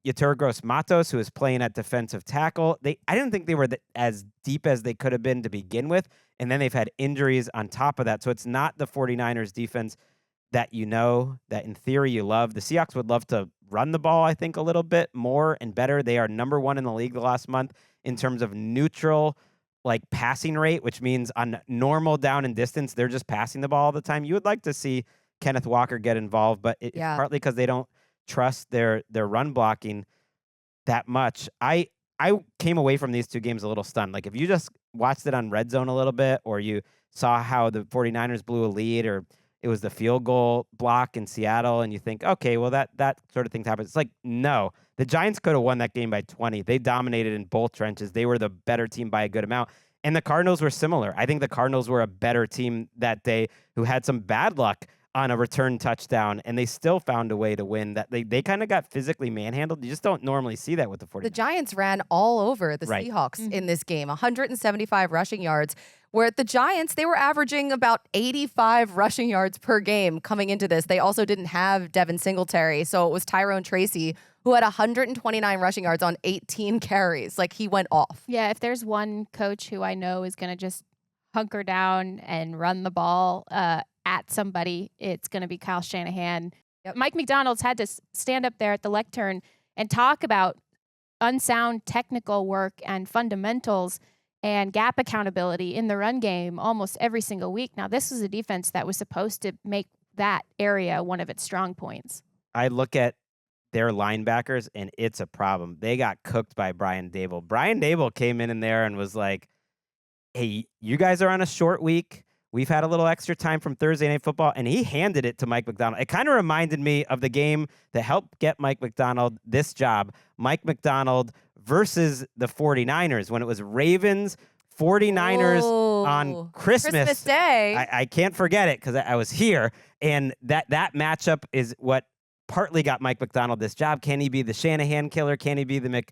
Yetur Gross-Matos, who is playing at defensive tackle. I didn't think they were as deep as they could have been to begin with, and then they've had injuries on top of that. So it's not the 49ers defense that that in theory you love. The Seahawks would love to run the ball, I think, a little bit more and better. They are number 1 in the league the last month in terms of neutral, like, passing rate, which means on normal down and distance, they're just passing the ball all the time. You would like to see Kenneth Walker get involved, but it's partly because they don't trust their run blocking that much. I came away from these 2 games a little stunned. Like, if you just watched it on Red Zone a little bit, or you saw how the 49ers blew a lead, or it was the field goal block in Seattle, and you think, okay, well, that sort of thing happens. It's like, no. The Giants could have won that game by 20. They dominated in both trenches. They were the better team by a good amount. And the Cardinals were similar. I think the Cardinals were a better team that day, who had some bad luck on a return touchdown, and they still found a way to win. That they kind of got physically manhandled. You just don't normally see that with the 49ers. The Giants ran all over the Seahawks in this game, 175 rushing yards, where at the Giants, they were averaging about 85 rushing yards per game coming into this. They also didn't have Devin Singletary, so it was Tyrone Tracy, who had 129 rushing yards on 18 carries. Like, he went off. Yeah, if there's one coach who I know is going to just hunker down and run the ball at somebody, it's going to be Kyle Shanahan. Yep. Mike McDonald's had to stand up there at the lectern and talk about unsound technical work and fundamentals and gap accountability in the run game almost every single week. Now, this was a defense that was supposed to make that area one of its strong points. I look at their linebackers, and it's a problem. They got cooked by Brian Dable. Brian Dable came in there and was like, hey, you guys are on a short week. We've had a little extra time from Thursday Night Football, and he handed it to Mike Macdonald. It kind of reminded me of the game that helped get Mike Macdonald this job, Mike Macdonald versus the 49ers, when it was Ravens, 49ers on Christmas Day. I can't forget it because I was here, and that matchup is what partly got Mike Macdonald this job. Can he be the Shanahan killer? Can he be the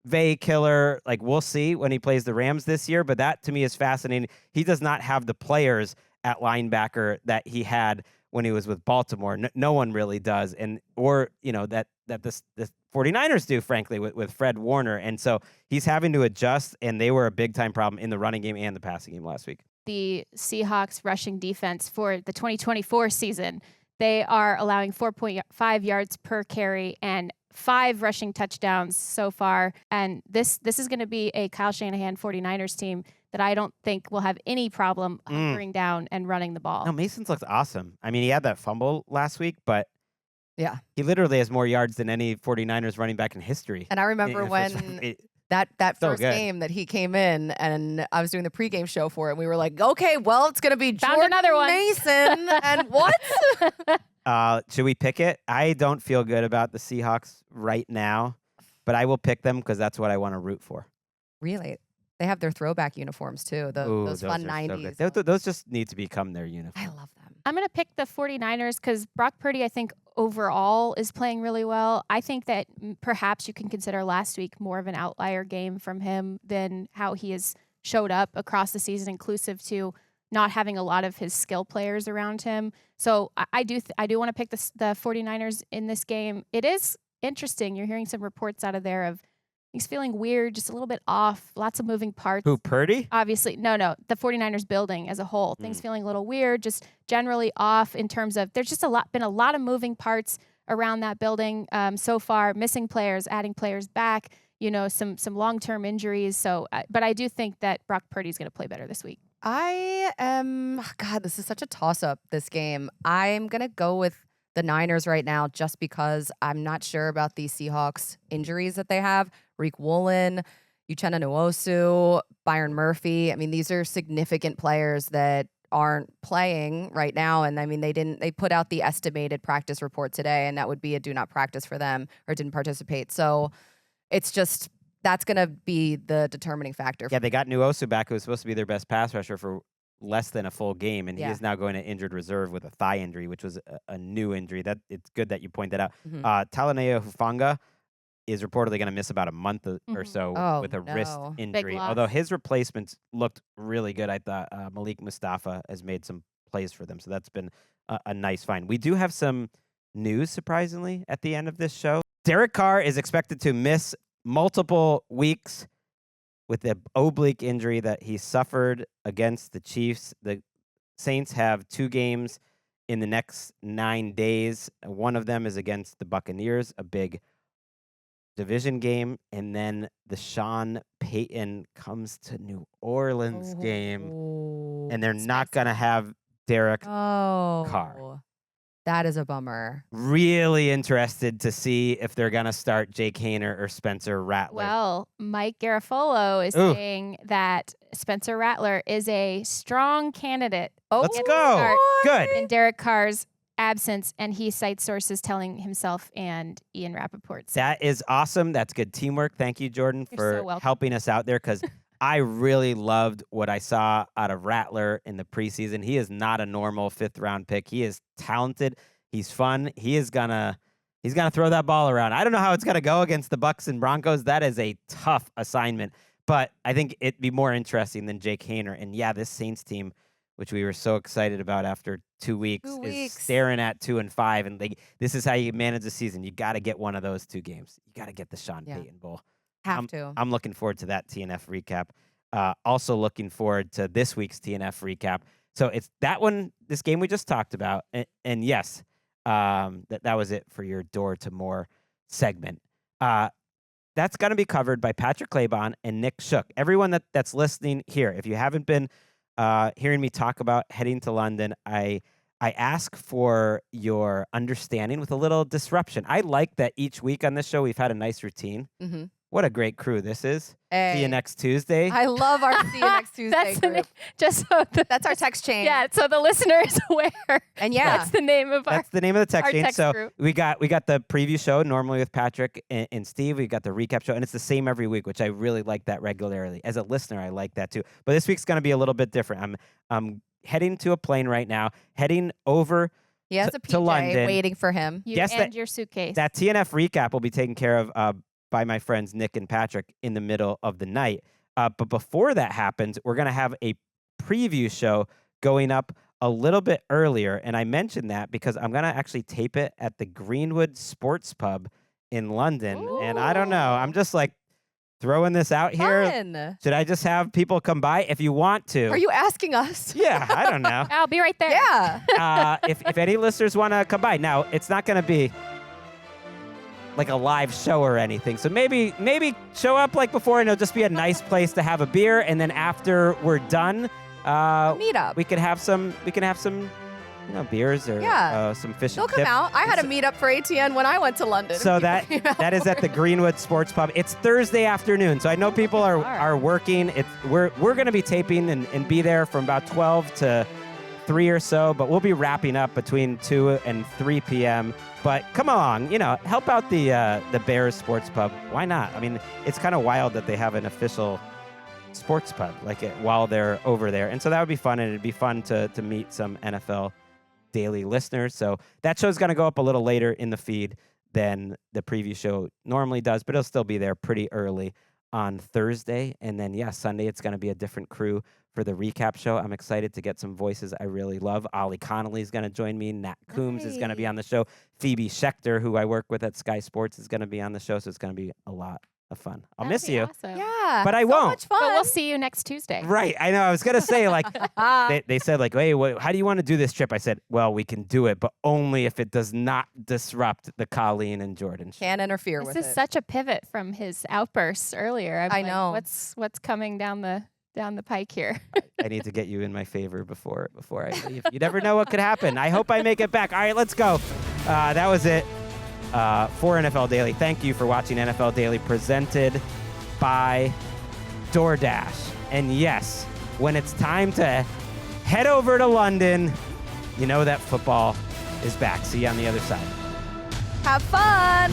McVay killer? Like, we'll see when he plays the Rams this year, but that to me is fascinating. He does not have the players at linebacker that he had when he was with Baltimore. No one really does, that the 49ers do, frankly, with Fred Warner. And so he's having to adjust, and they were a big-time problem in the running game and the passing game last week. The Seahawks rushing defense for the 2024 season, they are allowing 4.5 yards per carry and 5 rushing touchdowns so far. And this is going to be a Kyle Shanahan 49ers team that I don't think will have any problem hunkering down and running the ball. No, Mason's looked awesome. I mean, he had that fumble last week, but Yeah. he literally has more yards than any 49ers running back in history. And I remember when that so first good. game that he came in, and I was doing the pregame show for it, and we were like, okay, well, it's going to be Found Jordan another one. Mason. And what? Should we pick it? I don't feel good about the Seahawks right now, but I will pick them because that's what I want to root for. Really? They have their throwback uniforms, too. Those fun are so 90s. good. Those just need to become their uniform. I love them. I'm going to pick the 49ers because Brock Purdy, I think, overall is playing really well. I think that perhaps you can consider last week more of an outlier game from him than how he has showed up across the season, inclusive to not having a lot of his skill players around him. So I do want to pick the 49ers in this game. It is interesting. You're hearing some reports out of there of he's feeling weird, just a little bit off, lots of moving parts. Who, Purdy? Obviously, no, the 49ers building as a whole. Things feeling a little weird, just generally off in terms of there's just been a lot of moving parts around that building so far, missing players, adding players back, some long-term injuries. So, but I do think that Brock Purdy's going to play better this week. God, this is such a toss-up, this game. I'm going to go with the Niners right now just because I'm not sure about these Seahawks injuries that they have. Rick Woolen, Uchenna Nwosu, Byron Murphy. I mean, these are significant players that aren't playing right now. And I mean, they put out the estimated practice report today, and that would be a do not practice for them or didn't participate. So it's just, that's going to be the determining factor. Yeah, they got Nwosu back, who was supposed to be their best pass rusher for less than a full game, and he is now going to injured reserve with a thigh injury, which was a new injury. That it's good that you point that out. Talanea Hufanga is reportedly going to miss about a month or so with a wrist injury. Although his replacements looked really good. I thought Malik Mustafa has made some plays for them, so that's been a nice find. We do have some news, surprisingly, at the end of this show. Derek Carr is expected to miss multiple weeks with the oblique injury that he suffered against the Chiefs. The Saints have 2 games in the next 9 days. One of them is against the Buccaneers, a big division game, and then the Sean Payton comes to New Orleans game, and they're not going to have Derek Carr. That is a bummer. Really interested to see if they're going to start Jake Haener or Spencer Rattler. Well, Mike Garafolo is saying that Spencer Rattler is a strong candidate. Let's go. Good. In Derek Carr's absence, and he cites sources telling himself and Ian Rappaport. That is awesome. That's good teamwork. Thank you, Jourdan, You're for helping us out there, because I really loved what I saw out of Rattler in the preseason. He is not a normal 5th-round pick. He is talented. He's fun. He's gonna throw that ball around. I don't know how it's gonna go against the Bucs and Broncos. That is a tough assignment, but I think it'd be more interesting than Jake Haener. And yeah, this Saints team, which we were so excited about after 2 weeks, is staring at 2-5. And this is how you manage the season. You got to get one of those 2 games. You got to get the Sean Payton Bowl. Have to. I'm looking forward to that TNF recap. Also looking forward to this week's TNF recap. So it's that one, this game we just talked about. And yes, that was it for your Door to More segment. That's going to be covered by Patrick Claybon and Nick Shook. Everyone that's listening here, if you haven't been hearing me talk about heading to London, I ask for your understanding with a little disruption. I like that each week on this show we've had a nice routine. Mm-hmm. What a great crew this is. Hey. See you next Tuesday. I love our See You Next Tuesday group. That's our text chain. Yeah, so the listener is aware. And that's the name of the text chain. So group. we got the preview show normally with Patrick and Steve. We got the recap show, and it's the same every week, which I really like that regularly. As a listener, I like that too. But this week's going to be a little bit different. I'm heading to a plane right now, heading over he has a to PJ London. waiting for him. Your suitcase. That TNF recap will be taken care of by my friends Nick and Patrick in the middle of the night. But before that happens, we're going to have a preview show going up a little bit earlier. And I mentioned that because I'm going to actually tape it at the Greenwood Sports Pub in London. Ooh. And I don't know. I'm just like throwing this out here. Fun. Should I just have people come by if you want to? Are you asking us? Yeah, I don't know. I'll be right there. Yeah. If any listeners want to come by. Now, it's not going to be like a live show or anything. So maybe show up like before, and it'll just be a nice place to have a beer. And then after we're done, meet up. We can have some beers or some fish They'll and come chips. out. I had a meetup for ATN when I went to London. So that is at the Greenwood Sports Pub. It's Thursday afternoon, so I know people are working. We're going to be taping and be there from about 12 to 3 or so, but we'll be wrapping up between 2 and 3 p.m. But come along, help out the Bears Sports Pub. Why not? I mean, it's kind of wild that they have an official sports pub while they're over there. And so that would be fun, and it'd be fun to meet some NFL Daily listeners. So that show's going to go up a little later in the feed than the preview show normally does, but it'll still be there pretty early on Thursday. And then, Sunday, it's going to be a different crew for the recap show. I'm excited to get some voices I really love. Ollie Connolly is going to join me. Nat Coombs is going to be on the show. Phoebe Schechter, who I work with at Sky Sports, is going to be on the show. So it's going to be a lot of fun. I'll miss you. Awesome. Yeah. But I so won't. Much fun. But we'll see you next Tuesday. Right. I know. I was going to say, they said, hey, how do you want to do this trip? I said, well, we can do it, but only if it does not disrupt the Colleen and Jourdan show. Can't interfere with it. This is such a pivot from his outbursts earlier. I know. What's coming down the pike here? I need to get you in my favor before I leave. You never know what could happen. I hope I make it back. All right, let's go. That was it for NFL Daily. Thank you for watching NFL Daily, presented by DoorDash. And yes, when it's time to head over to London, you know that football is back. See you on the other side. Have fun.